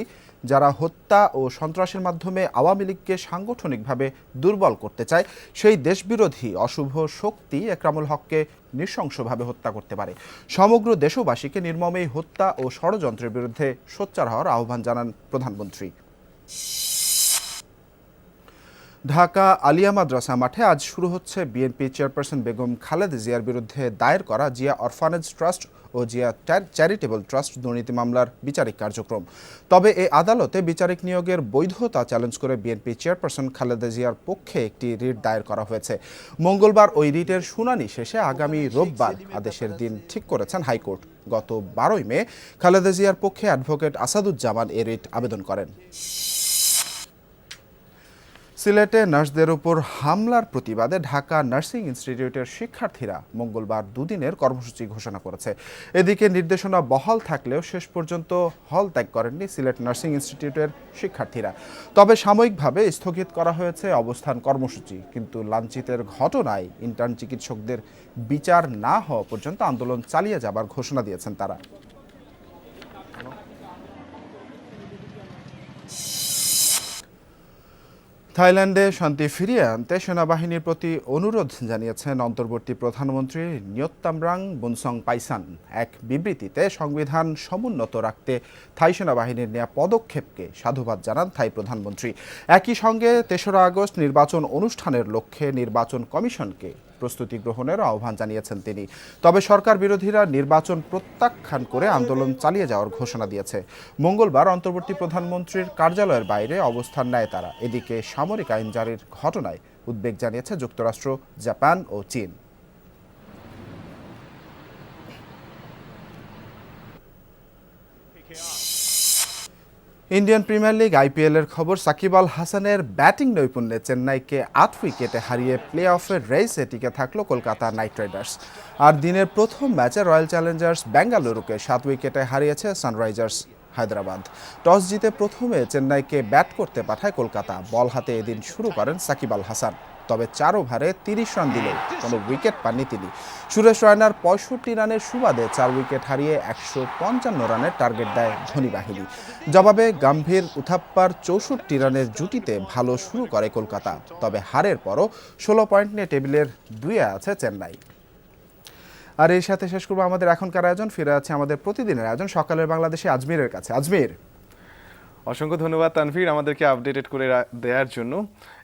যারা হত্যা ও সন্ত্রাসের মাধ্যমে আওয়ামী লীগকে সাংগঠনিকভাবে দুর্বল করতে চায়, সেই দেশবিরোধী অশুভ শক্তি একরামুল হককে নৃশংসভাবে হত্যা করতে পারে। সমগ্র দেশবাসীকে নির্মমেই হত্যা ও ষড়যন্ত্রের বিরুদ্ধে সোচ্চার হওয়ার আহ্বান জানান প্রধানমন্ত্রী। ঢাকা আলিয়া মাদ্রাসা মাঠে আজ শুরু হচ্ছে বিএনপি চেয়ারপারসন বেগম খালেদা জিয়ার বিরুদ্ধে দায়ের করা জিয়া অরফানেজ ট্রাস্ট ও জিয়া চ্যারিটেবল ট্রাস্ট দুর্নীতি মামলার বিচারিক কার্যক্রম। তবে এই আদালতে বিচারিক নিয়োগের বৈধতা চ্যালেঞ্জ করে বিএনপি চেয়ারপারসন খালেদা জিয়ার পক্ষে একটি রিট দায়ের করা হয়েছে। মঙ্গলবার ওই রিটের শুনানি শেষে আগামী রোববার আদেশের দিন ঠিক করেছেন হাইকোর্ট। গত 12 মে খালেদা জিয়ার পক্ষে অ্যাডভোকেট আসাদুজ্জামান এ রিট আবেদন করেন। সিলেটে নার্সদের উপর হামলার প্রতিবাদে ঢাকা নার্সিং ইনস্টিটিউটের শিক্ষার্থীরা মঙ্গলবার দুদিনের কর্মসূচি ঘোষণা করেছে। এদিকে নির্দেশনা বহাল থাকলেও শেষ পর্যন্ত হল ত্যাগ করেননি সিলেট নার্সিং ইনস্টিটিউটের শিক্ষার্থীরা। তবে সাময়িকভাবে স্থগিত করা হয়েছে অবস্থান কর্মসূচি। কিন্তু লাঞ্ছিতের ঘটনায় ইন্টার্ন চিকিৎসকদের বিচার না হওয়া পর্যন্ত আন্দোলন চালিয়ে যাবার ঘোষণা দিয়েছেন তারা। থাইল্যান্ডে শান্তি ফিরিয়ে আনতে সেনাবাহিনীর প্রতি অনুরোধ জানিয়েছেন অন্তর্বর্তী প্রধানমন্ত্রী নিয়োত্তামরাং বুনসং পাইসান। এক বিবৃতিতে সংবিধান সমুন্নত রাখতে থাই সেনাবাহিনীর নেওয়া পদক্ষেপকে সাধুবাদ জানান থাই প্রধানমন্ত্রী। একই সঙ্গে 3রা আগস্ট নির্বাচন অনুষ্ঠানের লক্ষ্যে নির্বাচন কমিশনকে প্রস্তুতি গ্রহণের আহ্বান জানিয়েছেন তিনি। তবে সরকার বিরোধীরা নির্বাচন প্রত্যাখ্যান করে আন্দোলন চালিয়ে যাওয়ার ঘোষণা দিয়েছে। মঙ্গলবার অন্তর্বর্তী প্রধানমন্ত্রীর কার্যালয়ের বাইরে অবস্থান নেয় তারা। এদিকে সামরিক আইন জারির ঘটনায় উদ্বেগ জানিয়েছে যুক্তরাষ্ট্র, জাপান ও চীন। ইন্ডিয়ান প্রিমিয়ার লিগ আইপিএল এর খবর। সাকিব আল হাসানের ব্যাটিং নৈপুণ্যে চেন্নাইকে 8 উইকেটে হারিয়ে প্লে অফের রেসে টিকে থাকলো কলকাতা নাইট রাইডার্স। আর দিনের প্রথম ম্যাচে রয়্যাল চ্যালেঞ্জার্স বেঙ্গালুরুকে 7 উইকেটে হারিয়েছে সানরাইজার্স হায়দ্রাবাদ। টস জিতে প্রথমে চেন্নাইকে ব্যাট করতে পাঠায় কলকাতা। বল হাতে এদিন শুরু করেন সাকিব আল হাসান। তবে 4 ওভারে 30 রান দিলেও কোনো উইকেট পাননি তিনি। সুরেশ রায়নার 65 রানের সুবাদে 4 উইকেট হারিয়ে 155 রানের টার্গেট দেয় ধোনি বাহিনী। জবাবে গম্ভীর উথাপ্পার 64 রানের জুটিতে ভালো শুরু করে কলকাতা, তবে হারের পরও 16 পয়েন্ট নিয়ে টেবিলের 2-এ আছে চেন্নাই। আর এর সাথে শেষ করবো আমাদের এখনকার আয়োজন। ফিরে আছে আমাদের প্রতিদিনের আয়োজন সকালের বাংলাদেশে আজমিরের কাছে। আজমির, অসংখ্য ধন্যবাদ তানভীর আমাদেরকে আপডেটেড করে দেওয়ার জন্য,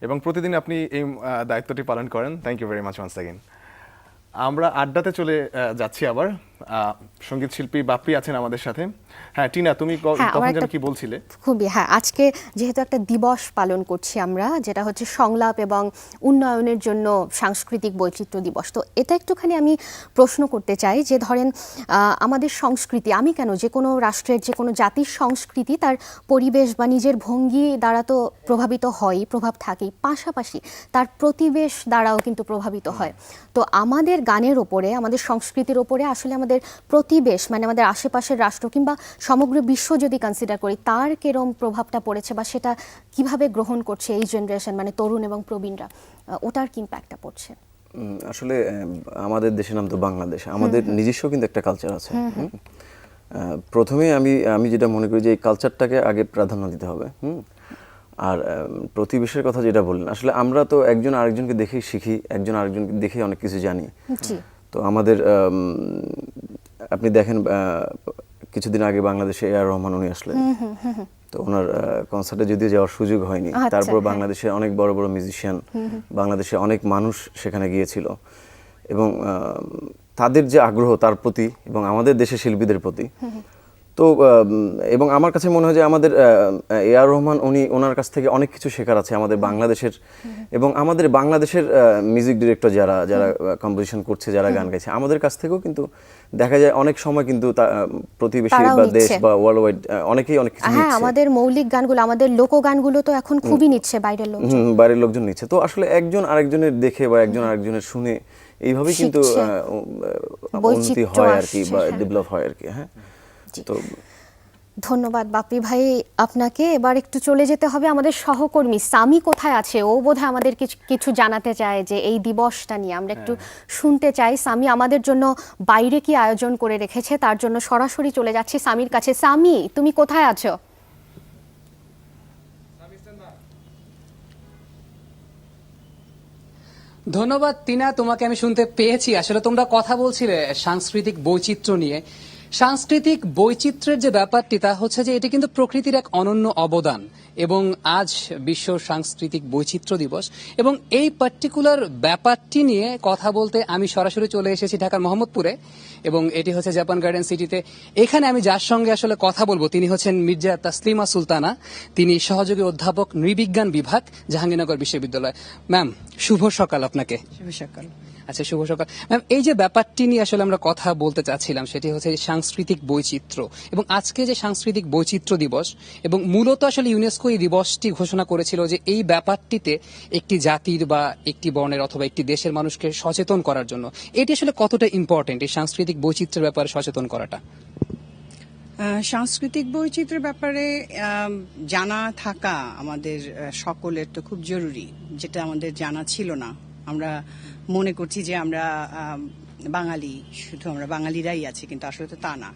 এবং প্রতিদিন আপনি এই দায়িত্বটি পালন করেন। Thank you very much once again. আমরা আড্ডাতে চলে যাচ্ছি আবার। সঙ্গীত শিল্পী বাপ্পি আছেন আমাদের সাথে। হ্যাঁ টিনা, তুমি তখন যেন কি বলছিলে? খুবই, হ্যাঁ, আজকে যেহেতু একটা দিবস পালন করছি আমরা, যেটা হচ্ছে সংলাপ এবং উন্নয়নের জন্য সাংস্কৃতিক বৈচিত্র্য দিবস, তো এটা একটুখানি আমি প্রশ্ন করতে চাই যে ধরেন আমাদের সংস্কৃতি, আমি কেন, যে কোনো রাষ্ট্রের যে কোনো জাতির সংস্কৃতি তার পরিবেশ বা নিজের ভঙ্গি দ্বারা তো প্রভাবিত হয়ই, প্রভাব থাকেই, পাশাপাশি তার প্রতিবেশ দ্বারাও কিন্তু প্রভাবিত হয়। তো আমাদের গানের ওপরে, আমাদের সংস্কৃতির ওপরে আসলে আমাদের প্রতিবেশ মানে আমাদের আশেপাশের রাষ্ট্র কিংবা সমগ্র বিশ্ব যদি কনসিডার করি, তার কেরম প্রভাবটা পড়েছে বা সেটা কিভাবে গ্রহণ করছে এই জেনারেশন মানে তরুণ এবং প্রবীণরা, ওটার কি ইম্প্যাক্টটা পড়ছে? আসলে আমাদের দেশের নাম তো বাংলাদেশ, আমাদের নিজস্ব কিন্তু একটা কালচার আছে। প্রথমে আমি যেটা মনে করি যে এই কালচারটাকে আগে প্রাধান্য দিতে হবে। আর প্রতিবেশের কথা যেটা বললেন, আসলে আমরা তো একজন আরেকজনকে দেখেই শিখি, একজন আরেকজনকে দেখেই অনেক কিছু জানি। তো আমাদের আপনি দেখেন কিছুদিন আগে বাংলাদেশে এ আর রহমান উনি আসলেন, তো ওনার কনসার্টে যদিও যাওয়ার সুযোগ হয়নি, তারপর বাংলাদেশে অনেক বড় বড় মিউজিশিয়ান, বাংলাদেশে অনেক মানুষ সেখানে গিয়েছিল, এবং তাদের যে আগ্রহ তার প্রতি এবং আমাদের দেশের শিল্পীদের প্রতি, তো এবং আমার কাছে মনে হয় যে আমাদের এ আর রহমান ওনার কাছ থেকে অনেক কিছু শেখার আছে আমাদের বাংলাদেশের, এবং আমাদের বাংলাদেশের মিউজিক ডিরেক্টর যারা কম্পোজিশন করছে, যারা গান গাইছে, আমাদের কাছ থেকেও কিন্তু দেখা যায় অনেক সময় কিন্তু প্রতিবেশী বা দেশ বা ওয়ার্ল্ড ওয়াইড অনেকেই অনেক কিছু নিচ্ছে। হ্যাঁ, আমাদের মৌলিক গানগুলো, আমাদের লোকগানগুলো তো এখন খুবই নিচ্ছে বাইরের লোকজন নিচ্ছে। তো আসলে একজন আরেকজনের দেখে বা একজন আরেকজনের শুনে এইভাবেই কিন্তু উন্নতি হয় আর কি, বা ডেভেলপ হয় আর কি। হ্যাঁ, তো ধন্যবাদ বাপ্পি ভাই আপনাকে। এবার একটু চলে যেতে হবে আমাদের সহকর্মী সামি কোথায় আছে, ও বোধহয় আমাদের কিছু জানাতে চায় যে এই দিবসটা নিয়ে আমরা একটু শুনতে চাই। সামি আমাদের জন্য বাইরে কি আয়োজন করে রেখেছে, তার জন্য সরাসরি চলে যাচ্ছি সামির কাছে। সামি, তুমি কোথায় আছো? ধন্যবাদ টিনা, তোমাকে আমি শুনতে পেয়েছি। আসলে তোমরা কথা বলছিলে সাংস্কৃতিক বৈচিত্র্য নিয়ে। সাংস্কৃতিক বৈচিত্র্যের যে ব্যাপারটি, তা হচ্ছে যে এটি কিন্তু প্রকৃতির এক অনন্য অবদান, এবং আজ বিশ্ব সাংস্কৃতিক বৈচিত্র্য দিবস, এবং এই পার্টিকুলার ব্যাপারটি নিয়ে কথা বলতে আমি সরাসরি চলে এসেছি ঢাকার মোহাম্মদপুরে, এবং এটি হচ্ছে জাপান গার্ডেন সিটিতে। এখানে আমি যার সঙ্গে আসলে কথা বলবো তিনি হচ্ছেন মির্জা তাসলিমা সুলতানা, তিনি সহযোগী অধ্যাপক নৃবিজ্ঞান বিভাগ, জাহাঙ্গীরনগর বিশ্ববিদ্যালয়। ম্যাম, শুভ সকাল আপনাকে। শুভ সকাল। আচ্ছা, শুভ সকাল ম্যাম। এই যে ব্যাপারটি নিয়ে আসলে আমরা কথা বলতে চাচ্ছিলাম, সেটি হচ্ছে সাংস্কৃতিক বৈচিত্র্য, এবং আজকে যে সাংস্কৃতিক বৈচিত্র্য দিবস, এবং মূলত আসলে ইউনেস্কো এই দিবসটি ঘোষণা করেছিল যে এই ব্যাপারটিতে একটি জাতির বা একটি বর্ণের অথবা একটি দেশের মানুষকে সচেতন করার জন্য। এটি আসলে কতটা ইম্পর্টেন্ট, এই সাংস্কৃতিক বৈচিত্র্যের ব্যাপারে সচেতন করাটা? সাংস্কৃতিক বৈচিত্র্যের ব্যাপারে জানা থাকা আমাদের সকলের তো খুব জরুরি, যেটা আমাদের জানা ছিল না। আমরা মনে করছি যে আমরা বাঙালি, শুধু আমরা বাঙালিরাই আছি, কিন্তু আসলে তো তা না।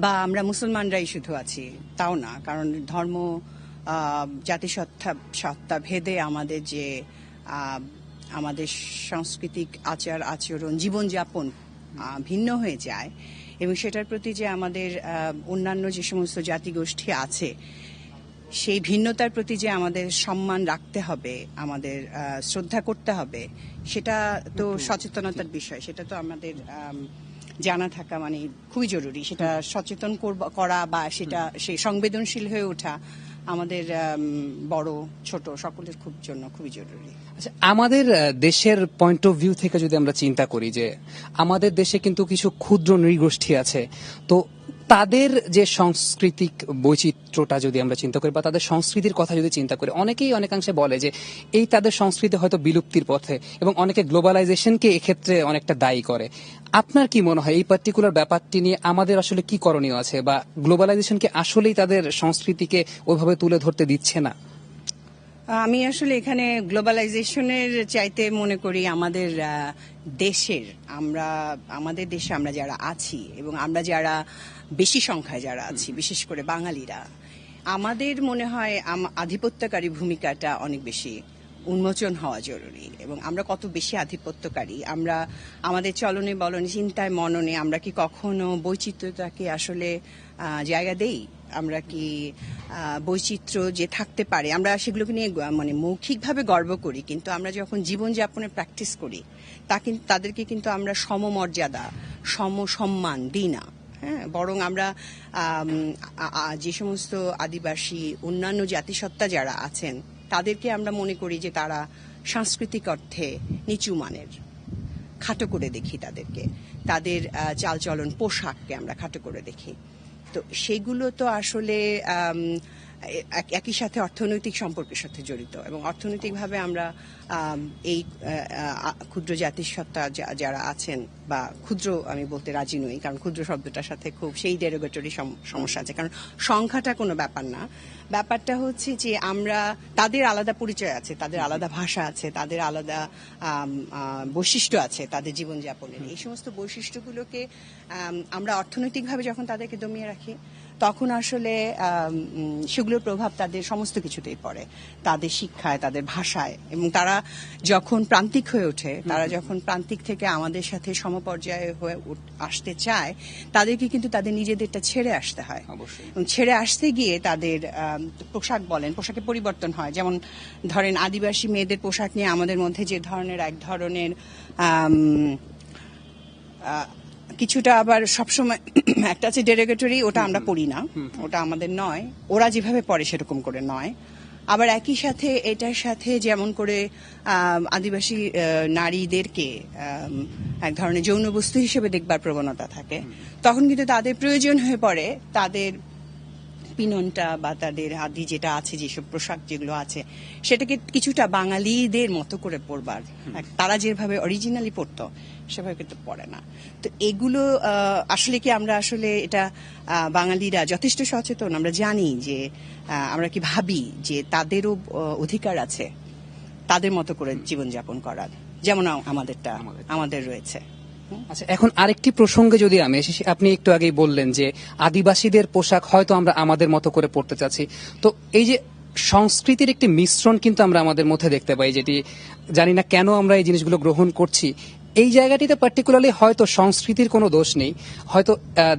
বা আমরা মুসলমানরাই শুধু আছি, তাও না। কারণ ধর্ম, জাতিসত্তা ভেদে আমাদের যে আমাদের সাংস্কৃতিক আচার আচরণ, জীবনযাপন ভিন্ন হয়ে যায়, এবং সেটার প্রতি যে আমাদের অন্যান্য যে সমস্ত জাতিগোষ্ঠী আছে, সেই ভিন্নতার প্রতি যে আমাদের সম্মান রাখতে হবে, আমাদের শ্রদ্ধা করতে হবে, সেটা তো সচেতনতার বিষয়। সেটা তো আমাদের জানা থাকা মানে খুবই জরুরি। সেটা সচেতন করা বা সেটা সেই সংবেদনশীল হয়ে ওঠা আমাদের বড় ছোট সকলের জন্য খুবই জরুরি। আচ্ছা, আমাদের দেশের পয়েন্ট অফ ভিউ থেকে যদি আমরা চিন্তা করি যে আমাদের দেশে কিন্তু কিছু ক্ষুদ্র নৃগোষ্ঠী আছে, তো তাদের যে সাংস্কৃতিক বৈচিত্র্যটা যদি আমরা চিন্তা করি বা তাদের সংস্কৃতির কথা যদি চিন্তা করি, অনেকেই অনেকাংশে বলে যে এই তাদের সংস্কৃতি হয়তো বিলুপ্তির পথে, এবং অনেকে গ্লোবালাইজেশনকে এক্ষেত্রে অনেকটা দায়ী করে। আপনার কি মনে হয় এই পার্টিকুলার ব্যাপারটি নিয়ে আমাদের আসলে কি করণীয় আছে, বা গ্লোবালাইজেশনকে আসলেই তাদের সংস্কৃতিকে ওইভাবে তুলে ধরতে দিচ্ছে না? আমি আসলে এখানে গ্লোবালাইজেশনের চাইতে মনে করি আমাদের আমাদের দেশে আমরা যারা আছি এবং আমরা যারা বেশি সংখ্যায় যারা আছি, বিশেষ করে বাঙালিরা, আমাদের মনে হয় আধিপত্যকারী ভূমিকাটা অনেক বেশি উন্মোচন হওয়া জরুরি। এবং আমরা কত বেশি আধিপত্যকারী, আমরা আমাদের চলনে বলনে চিন্তায় মননে আমরা কি কখনো বৈচিত্র্যতাকে আসলে জায়গা দেই? আমরা কি বৈচিত্র্য যে থাকতে পারে আমরা সেগুলোকে নিয়ে মানে মৌখিকভাবে গর্ব করি, কিন্তু আমরা যখন জীবনযাপনে প্র্যাকটিস করি তাদেরকে কিন্তু আমরা সমমর্যাদা সম্মান দিই না। হ্যাঁ, বরং আমরা যে সমস্ত আদিবাসী অন্যান্য জাতিসত্তা যারা আছেন তাদেরকে আমরা মনে করি যে তারা সাংস্কৃতিক অর্থে নিচু মানের, খাটো করে দেখি তাদেরকে, তাদের চালচলন পোশাককে আমরা খাটো করে দেখি। তো সেগুলো তো আসলে একই সাথে অর্থনৈতিক সম্পর্কের সাথে জড়িত, এবং অর্থনৈতিকভাবে আমরা এই ক্ষুদ্র জাতিসত্তা যারা আছেন, বা ক্ষুদ্র আমি বলতে রাজি নই, কারণ ক্ষুদ্র শব্দটার সাথে খুব সেই ডেরোগেটরি সমস্যা আছে, কারণ সংখ্যাটা কোনো ব্যাপার না। ব্যাপারটা হচ্ছে যে আমরা তাদের আলাদা পরিচয় আছে, তাদের আলাদা ভাষা আছে, তাদের আলাদা বৈশিষ্ট্য আছে তাদের জীবনযাপনের। এই সমস্ত বৈশিষ্ট্যগুলোকে আমরা অর্থনৈতিকভাবে যখন তাদেরকে দমিয়ে রাখি, তখন আসলে সেগুলোর প্রভাব তাদের সমস্ত কিছুতেই পড়ে, তাদের শিক্ষায়, তাদের ভাষায়। এবং তারা যখন প্রান্তিক হয়ে ওঠে, তারা যখন প্রান্তিক থেকে আমাদের সাথে সমপর্যায়ে হয়ে আসতে চায়, তাদেরকে কিন্তু তাদের নিজেদেরটা ছেড়ে আসতে হয়। এবং ছেড়ে আসতে গিয়ে তাদের পোশাক বলেন, পোশাকে পরিবর্তন হয়। যেমন ধরেন আদিবাসী মেয়েদের পোশাক নিয়ে আমাদের মধ্যে যে ধরনের এক ধরনের কিছুটা আবার সবসময় একটা আছে ডেরোগেটরি, ওটা আমরা পড়ি না, ওটা আমাদের নয়, ওরা যেভাবে পড়ে সেরকম করে নয়। আবার একই সাথে এটার সাথে যেমন করে আদিবাসী নারীদেরকে এক ধরনের যৌন বস্তু হিসেবে দেখবার প্রবণতা থাকে, তখন কিন্তু তাদের প্রয়োজন হয়ে পড়ে তাদের পিননটা বা তাদের আদি যেটা আছে, যেসব পোশাক যেগুলো আছে, সেটাকে কিছুটা বাঙালিদের মতো করে পরবার, তারা যেভাবে অরিজিনালি পরতো সেভাবে কিন্তু পড়ে না। তো এগুলো আসলে কি আমরা আসলে এটা বাঙালিরা যথেষ্ট সচেতন? আমরা জানি যে আমরা কি ভাবি যে তাদেরও অধিকার আছে তাদের মতো করে জীবনযাপন করার, যেমন আমাদের রয়েছে। আচ্ছা, এখন আরেকটি প্রসঙ্গে যদি আমি এসে, আপনি একটু আগেই বললেন যে আদিবাসীদের পোশাক হয়তো আমরা আমাদের মতো করে পড়তে চাচ্ছি। তো এই যে সংস্কৃতির একটি মিশ্রণ কিন্তু আমরা আমাদের মধ্যে দেখতে পাই, যেটি জানি না কেন আমরা এই জিনিসগুলো গ্রহণ করছি। এই জায়গাটিতে পার্টিকুলারলি হয়তো সংস্কৃতির কোনো দোষ নেই, হয়তো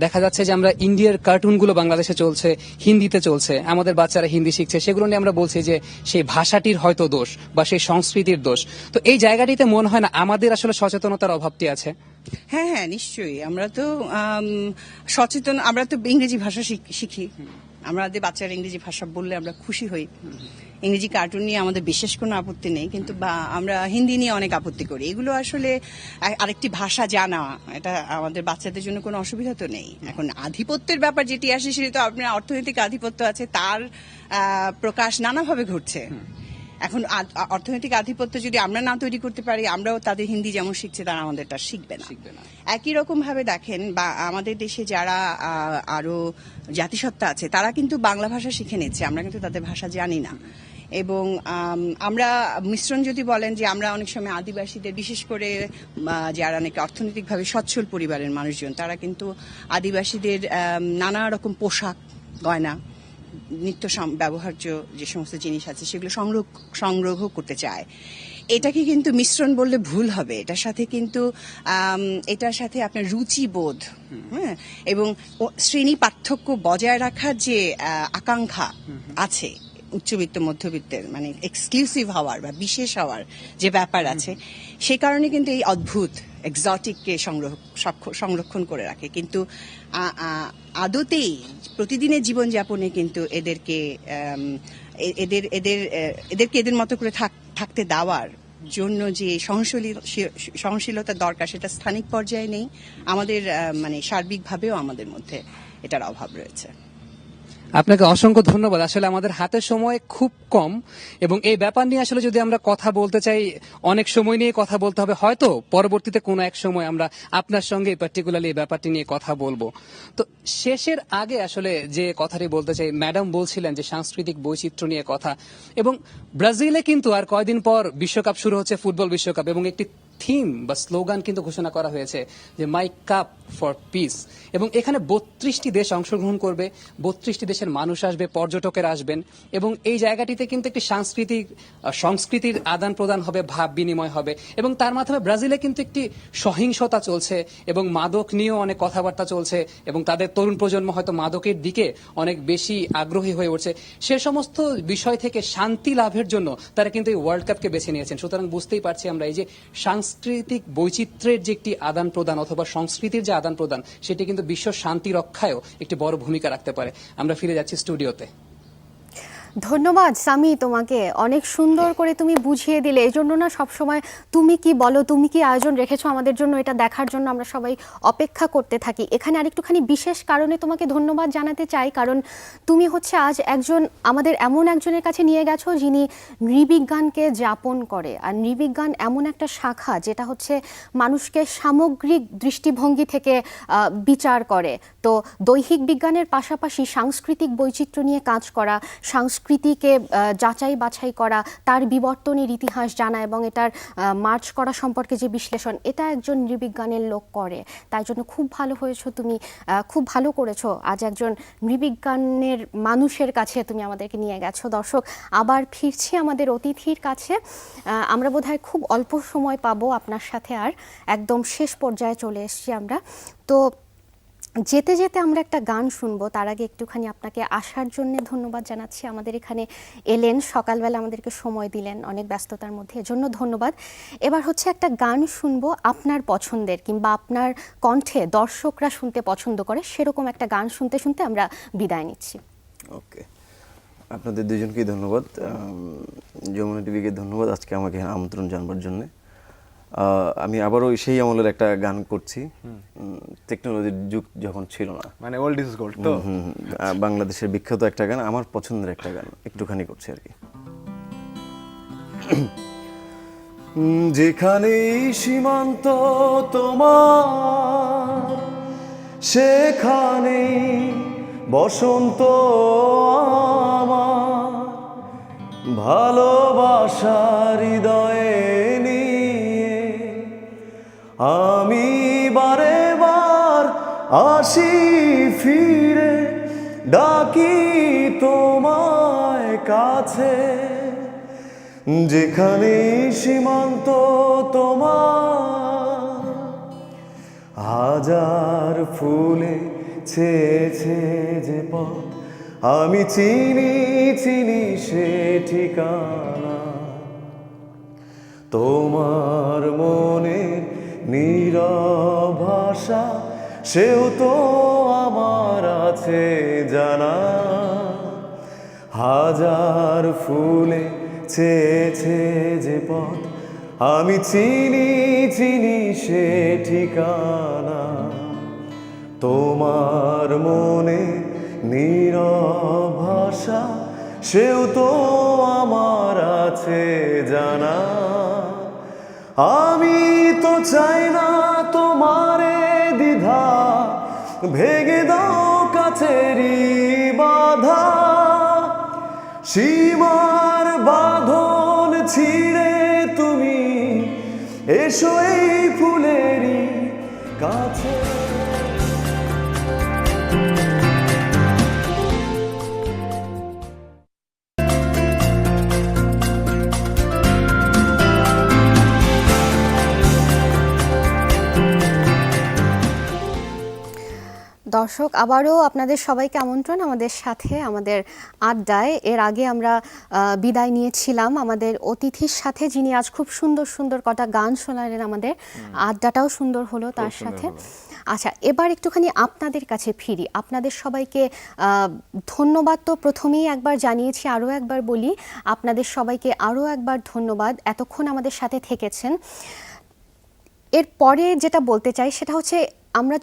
দেখা যাচ্ছে যে আমরা ইন্ডিয়ার কার্টুনগুলো বাংলাদেশে চলছে, হিন্দিতে চলছে, আমাদের বাচ্চারা হিন্দি শিখছে, সেগুলো নিয়ে আমরা বলছি যে সেই ভাষাটির হয়তো দোষ বা সেই সংস্কৃতির দোষ। তো এই জায়গাটিতে মনে হয় না আমাদের আসলে সচেতনতার অভাবটি আছে? হ্যাঁ হ্যাঁ, নিশ্চয়ই। আমরা তো সচেতন, আমরা তো ইংরেজি ভাষা শিখি, আমাদের বাচ্চারা ইংরেজি ভাষা বললে আমরা খুশি হই। ইংরেজি কার্টুন নিয়ে আমাদের বিশেষ কোনো আপত্তি নেই, কিন্তু আমরা হিন্দি নিয়ে অনেক আপত্তি করি। এগুলো আসলে আরেকটি ভাষা জানা, এটা আমাদের বাচ্চাদের জন্য কোনো অসুবিধা তো নেই। এখন আধিপত্যের ব্যাপার যেটি আসে, সেটা তো আপনার অর্থনৈতিক আধিপত্য আছে, তার প্রকাশ নানাভাবে ঘটছে। এখন অর্থনৈতিক আধিপত্য যদি আমরা না তৈরি করতে পারি, আমরাও তাদের হিন্দি যেমন শিখছে তারা আমাদেরটা শিখবে না। একই রকম ভাবে দেখেন, বা আমাদের দেশে যারা আরো জাতিসত্তা আছে তারা কিন্তু বাংলা ভাষা শিখে নিচ্ছে, আমরা কিন্তু তাদের ভাষা জানি না। এবং আমরা মিশ্রণ যদি বলেন যে আমরা অনেক সময় আদিবাসীদের, বিশেষ করে যারা নাকি অর্থনৈতিকভাবে সচ্ছল পরিবারের মানুষজন, তারা কিন্তু আদিবাসীদের নানা রকম পোশাক, গয়না, নিত্য ব্যবহার্য যে সমস্ত জিনিস আছে সেগুলো সংগ্রহ করতে চায়। এটাকে কিন্তু মিশ্রণ বললে ভুল হবে। এটার সাথে আপনার রুচিবোধ, হ্যাঁ, এবং শ্রেণী পার্থক্য বজায় রাখার যে আকাঙ্ক্ষা আছে উচ্চবিত্ত মধ্যবিত্তের, মানে এক্সক্লুসিভ হওয়ার বা বিশেষ হওয়ার যে ব্যাপার আছে, সে কারণে কিন্তু এই অদ্ভুত এক্সোটিককে সংরক্ষণ করে রাখে। কিন্তু আদতেই প্রতিদিনের জীবনযাপনে কিন্তু এদেরকে এদের মতো করে থাকতে দেওয়ার জন্য যে সহনশীলতা দরকার, সেটা স্থানিক পর্যায়ে নেই। আমাদের মানে সার্বিকভাবেও আমাদের মধ্যে এটার অভাব রয়েছে। আপনাকে অসংখ্য ধন্যবাদ। আসলে আমাদের হাতে সময় খুব কম এবং এই ব্যাপার নিয়ে আসলে যদি আমরা কথা বলতে চাই অনেক সময় নিয়ে কথা বলতে হবে, হয়তো পরবর্তীতে কোনো এক সময় আমরা আপনার সঙ্গে পার্টিকুলারলি এই ব্যাপারটি নিয়ে কথা বলবো। তো শেষের আগে আসলে যে কথাটি বলতে চাই, ম্যাডাম বলছিলেন যে সাংস্কৃতিক বৈচিত্র্য নিয়ে কথা, এবং ব্রাজিলে কিন্তু আর কয়দিন পর বিশ্বকাপ শুরু হচ্ছে, ফুটবল বিশ্বকাপ, এবং একটি থিম বা স্লোগান কিন্তু ঘোষণা করা হয়েছে যে মাই কাপ ফর পিস, এবং এখানে 32টি দেশ অংশগ্রহণ করবে, 32টি দেশের মানুষ আসবে, পর্যটকেরা আসবেন, এবং এই জায়গাটিতে কিন্তু একটি সংস্কৃতির আদান প্রদান হবে, ভাব বিনিময় হবে, এবং তার মাধ্যমে ব্রাজিলে কিন্তু একটি সহিংসতা চলছে এবং মাদক নিয়েও অনেক কথাবার্তা চলছে, এবং তাদের তরুণ প্রজন্ম হয়তো মাদকের দিকে অনেক বেশি আগ্রহী হয়ে উঠছে। সে সমস্ত বিষয় থেকে শান্তি লাভের জন্য তারা কিন্তু এই ওয়ার্ল্ড কাপকে বেছে নিয়েছেন। সুতরাং বুঝতেই পারছি আমরা এই যে সাংস্কৃতিক বৈচিত্র্যের যে একটি আদান প্রদান অথবা সংস্কৃতির যে আদান প্রদান, সেটি কিন্তু বিশ্ব শান্তি রক্ষায়ও একটি বড় ভূমিকা রাখতে পারে। আমরা ফিরে যাচ্ছি স্টুডিওতে। ধন্যবাদ সামি, তোমাকে অনেক সুন্দর করে তুমি বুঝিয়ে দিলে। এই জন্য না সবসময় তুমি কি বলো, তুমি কি আয়োজন রেখেছো আমাদের জন্য, এটা দেখার জন্য আমরা সবাই অপেক্ষা করতে থাকি। এখানে আরেকটুখানি বিশেষ কারণে তোমাকে ধন্যবাদ জানাতে চাই, কারণ তুমি হচ্ছে আজ আমাদের এমন একজনের কাছে নিয়ে গেছো যিনি নৃবিজ্ঞানকে যাপন করে। আর নৃবিজ্ঞান এমন একটা শাখা যেটা হচ্ছে মানুষকে সামগ্রিক দৃষ্টিভঙ্গি থেকে বিচার করে। তো দৈহিক বিজ্ঞানের পাশাপাশি সাংস্কৃতিক বৈচিত্র্য নিয়ে কাজ করা, সংস্কৃতিকে যাচাই বাছাই করা, তার বিবর্তনের ইতিহাস জানা এবং এটার মার্চ করা সম্পর্কে যে বিশ্লেষণ, এটা একজন নৃবিজ্ঞানের লোক করে। তাই জন্য খুব ভালো হয়েছো তুমি, খুব ভালো করেছো আজ একজন নৃবিজ্ঞানের মানুষের কাছে তুমি আমাদেরকে নিয়ে গেছো। দর্শক, আবার ফিরছি আমাদের অতিথির কাছে। আমরা বোধহয় খুব অল্প সময় পাবো আপনার সাথে, আর একদম শেষ পর্যায়ে চলে এসেছি আমরা। তো যেতে যেতে আমরা একটা গান শুনবো, তার আগে একটুখানি আপনাকে আসার জন্য ধন্যবাদ জানাচ্ছি। আমাদের এখানে এলেন, সকালবেলা আমাদেরকে সময় দিলেন অনেক ব্যস্ততার মধ্যে, এজন্য ধন্যবাদ। এবার হচ্ছে একটা গান শুনবো আপনার পছন্দের, কিংবা আপনার কণ্ঠে দর্শকরা শুনতে পছন্দ করে সেরকম একটা গান শুনতে শুনতে আমরা বিদায় নিচ্ছি। ওকে, আপনাদের দুজনকেই ধন্যবাদ। যমুনা টিভিকে ধন্যবাদ আজকে আমাকে আমন্ত্রণ জানবার জন্য। আমি আবারও সেই আমলের একটা গান করছি, টেকনোলজির যুগ যখন ছিল না, মানে ওল্ড ইজ গোল্ড। তো বাংলাদেশের বিখ্যাত একটা গান, আমার পছন্দের একটা গান, একটুখানি করছি আর কি। যেখানে সীমান্ত তোমার, সেখানে বসন্ত আমার, ভালোবাসার হৃদয়ে নিয়ে আমি বারে বার আসি ফিরে, ডাকি তোমায় কাছে। যেখানে সীমান্ত তোমার, হাজার ফুলে ছেয়েছে যে পথ, আমি চিনি চিনি সে ঠিকানা। তোমার মনে নীরব ভাষা, সেও তো আমার আছে জানা। হাজার ফুলে ছেয়েছে যে পথ, আমি চিনি চিনি সে ঠিকানা। তোমার মনে নীরব ভাষা, সেও তো আমার আছে জানা। আমি তো চাই না তোমারে দ্বিধা, ভেঙে দাও কাছেরই বাধা। সীমার বাঁধন ছিঁড়ে তুমি এসো এই ফুলেরই কাছে। দর্শক, আবারও আপনাদের সবাইকে আমন্ত্রণ আমাদের সাথে আমাদের আড্ডায়। এর আগে আমরা বিদায় নিয়েছিলাম আমাদের অতিথির সাথে, যিনি আজ খুব সুন্দর সুন্দর কটা গান শোনালেন আমাদের। আড্ডাটাও সুন্দর হলো তার সাথে। আচ্ছা, এবার একটুখানি আপনাদের কাছে ফিরি। আপনাদের সবাইকে ধন্যবাদ তো প্রথমেই একবার জানিয়েছি, আরও একবার বলি আপনাদের সবাইকে আরও একবার ধন্যবাদ, এতক্ষণ আমাদের সাথে থেকেছেন। এরপরে যেটা বলতে চাই সেটা হচ্ছে আমরা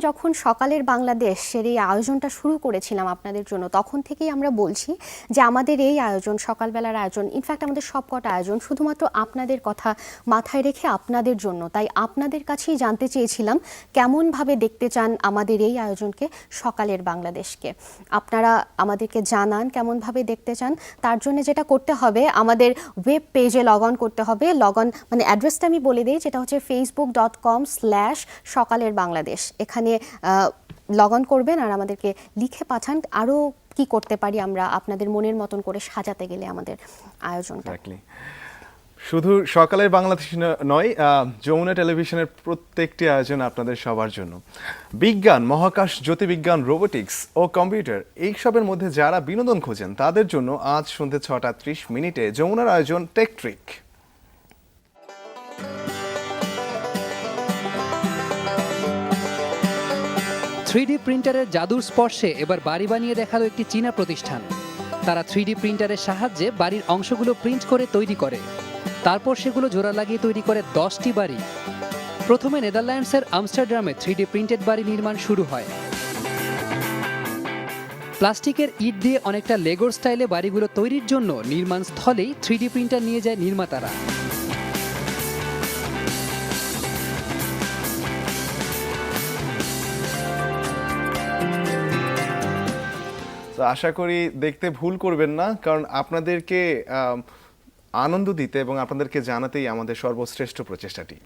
যখন সকালের বাংলাদেশের এই আয়োজনটা শুরু করেছিলাম আপনাদের জন্য, তখন থেকেই আমরা বলছি যে আমাদের এই আয়োজন, সকালবেলার আয়োজন, ইনফ্যাক্ট আমাদের সবকটা আয়োজন শুধুমাত্র আপনাদের কথা মাথায় রেখে আপনাদের জন্য। তাই আপনাদের কাছেই জানতে চেয়েছিলাম কেমনভাবে দেখতে চান আমাদের এই আয়োজনকে, সকালের বাংলাদেশকে। আপনারা আমাদেরকে জানান কেমনভাবে দেখতে চান। তার জন্য যেটা করতে হবে, আমাদের ওয়েব পেজে লগ অন করতে হবে। লগ অন মানে অ্যাড্রেসটা আমি বলে দিই, যেটা হচ্ছে facebook.com/সকালের বাংলাদেশ। এখানে লগ অন করবেন আর আমাদেরকে লিখে পাঠান আরও কি করতে পারি আমরা আপনাদের মনের মতন করে সাজাতে গেলে আমাদের আয়োজনটা। শুধু সকালের বাংলাদেশ নয়, যমুনা টেলিভিশনের প্রত্যেকটি আয়োজন আপনাদের সবার জন্য। বিজ্ঞান, মহাকাশ, জ্যোতির্বিজ্ঞান, রোবোটিক্স ও কম্পিউটার এইসবের মধ্যে যারা বিনোদন খোঁজেন তাদের জন্য আজ সন্ধ্যে 6:30 যমুনার আয়োজন টেক ট্রিক। থ্রিডি প্রিন্টারের জাদুর স্পর্শে এবার বাড়ি বানিয়ে দেখালো একটি চীনা প্রতিষ্ঠান। তারা থ্রিডি প্রিন্টারের সাহায্যে বাড়ির অংশগুলো প্রিন্ট করে তৈরি করে, তারপর সেগুলো জোড়া লাগিয়ে তৈরি করে 10টি বাড়ি। প্রথমে নেদারল্যান্ডসের আমস্টারডামে থ্রিডি প্রিন্টেড বাড়ি নির্মাণ শুরু হয়। প্লাস্টিকের ইট দিয়ে অনেকটা লেগোর স্টাইলে বাড়িগুলো তৈরির জন্য নির্মাণ স্থলেই থ্রিডি প্রিন্টার নিয়ে যায় নির্মাতারা। তো আশা করি দেখতে ভুল করবেন না, কারণ আপনাদেরকে আনন্দ দিতে এবং আপনাদেরকে জানাতেই আমাদের সর্বশ্রেষ্ঠ প্রচেষ্টাটি।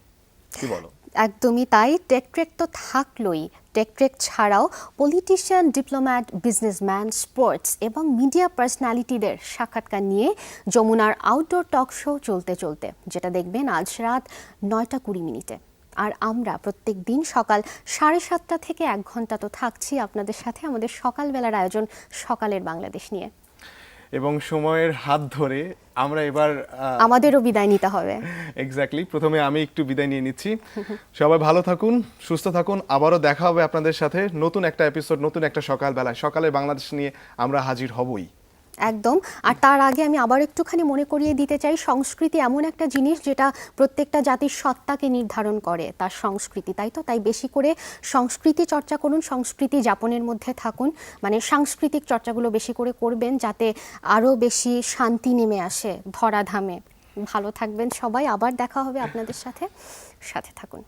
কি বলো? একদমই তাই। টেক ট্রেক তো থাকলোই, টেক ট্রেক ছাড়াও পলিটিশিয়ান, ডিপ্লোম্যাট, বিজনেসম্যান, স্পোর্টস এবং মিডিয়া পার্সোনালিটিদের সাক্ষাৎকার নিয়ে যমুনার আউটডোর টক শো চলতে, যেটা দেখবেন আজ রাত 9:20। আর আমরা প্রত্যেক দিন সকাল 7:30 থেকে 1 ঘন্টা তো থাকছি আপনাদের সাথে আমাদের সকালবেলার আয়োজন সকালের বাংলাদেশ নিয়ে। এবং সময়ের হাত ধরে আমরা এবার আমাদেরও বিদায় নিতে হবে। এক্স্যাক্টলি, প্রথমে আমি একটু বিদায় নিয়ে নিচ্ছি। সবাই ভালো থাকুন, সুস্থ থাকুন। আবারও দেখা হবে আপনাদের সাথে নতুন একটা এপিসোড, নতুন একটা সকালবেলায়। সকালের বাংলাদেশ নিয়ে আমরা হাজির হবই। একদম। আর তার আগে আমি আবার একটুখানি মনে করিয়ে দিতে চাই, সংস্কৃতি এমন একটা জিনিস যেটা প্রত্যেকটা জাতির সত্তাকে নির্ধারণ করে, তার সংস্কৃতি, তাই তো? তাই বেশি করে সংস্কৃতি চর্চা করুন, সংস্কৃতি যাপনের মধ্যে থাকুন, মানে সাংস্কৃতিক চর্চাগুলো বেশি করে করবেন যাতে আরও বেশি শান্তি নেমে আসে ধরাধামে। ভালো থাকবেন সবাই, আবার দেখা হবে আপনাদের সাথে থাকুন।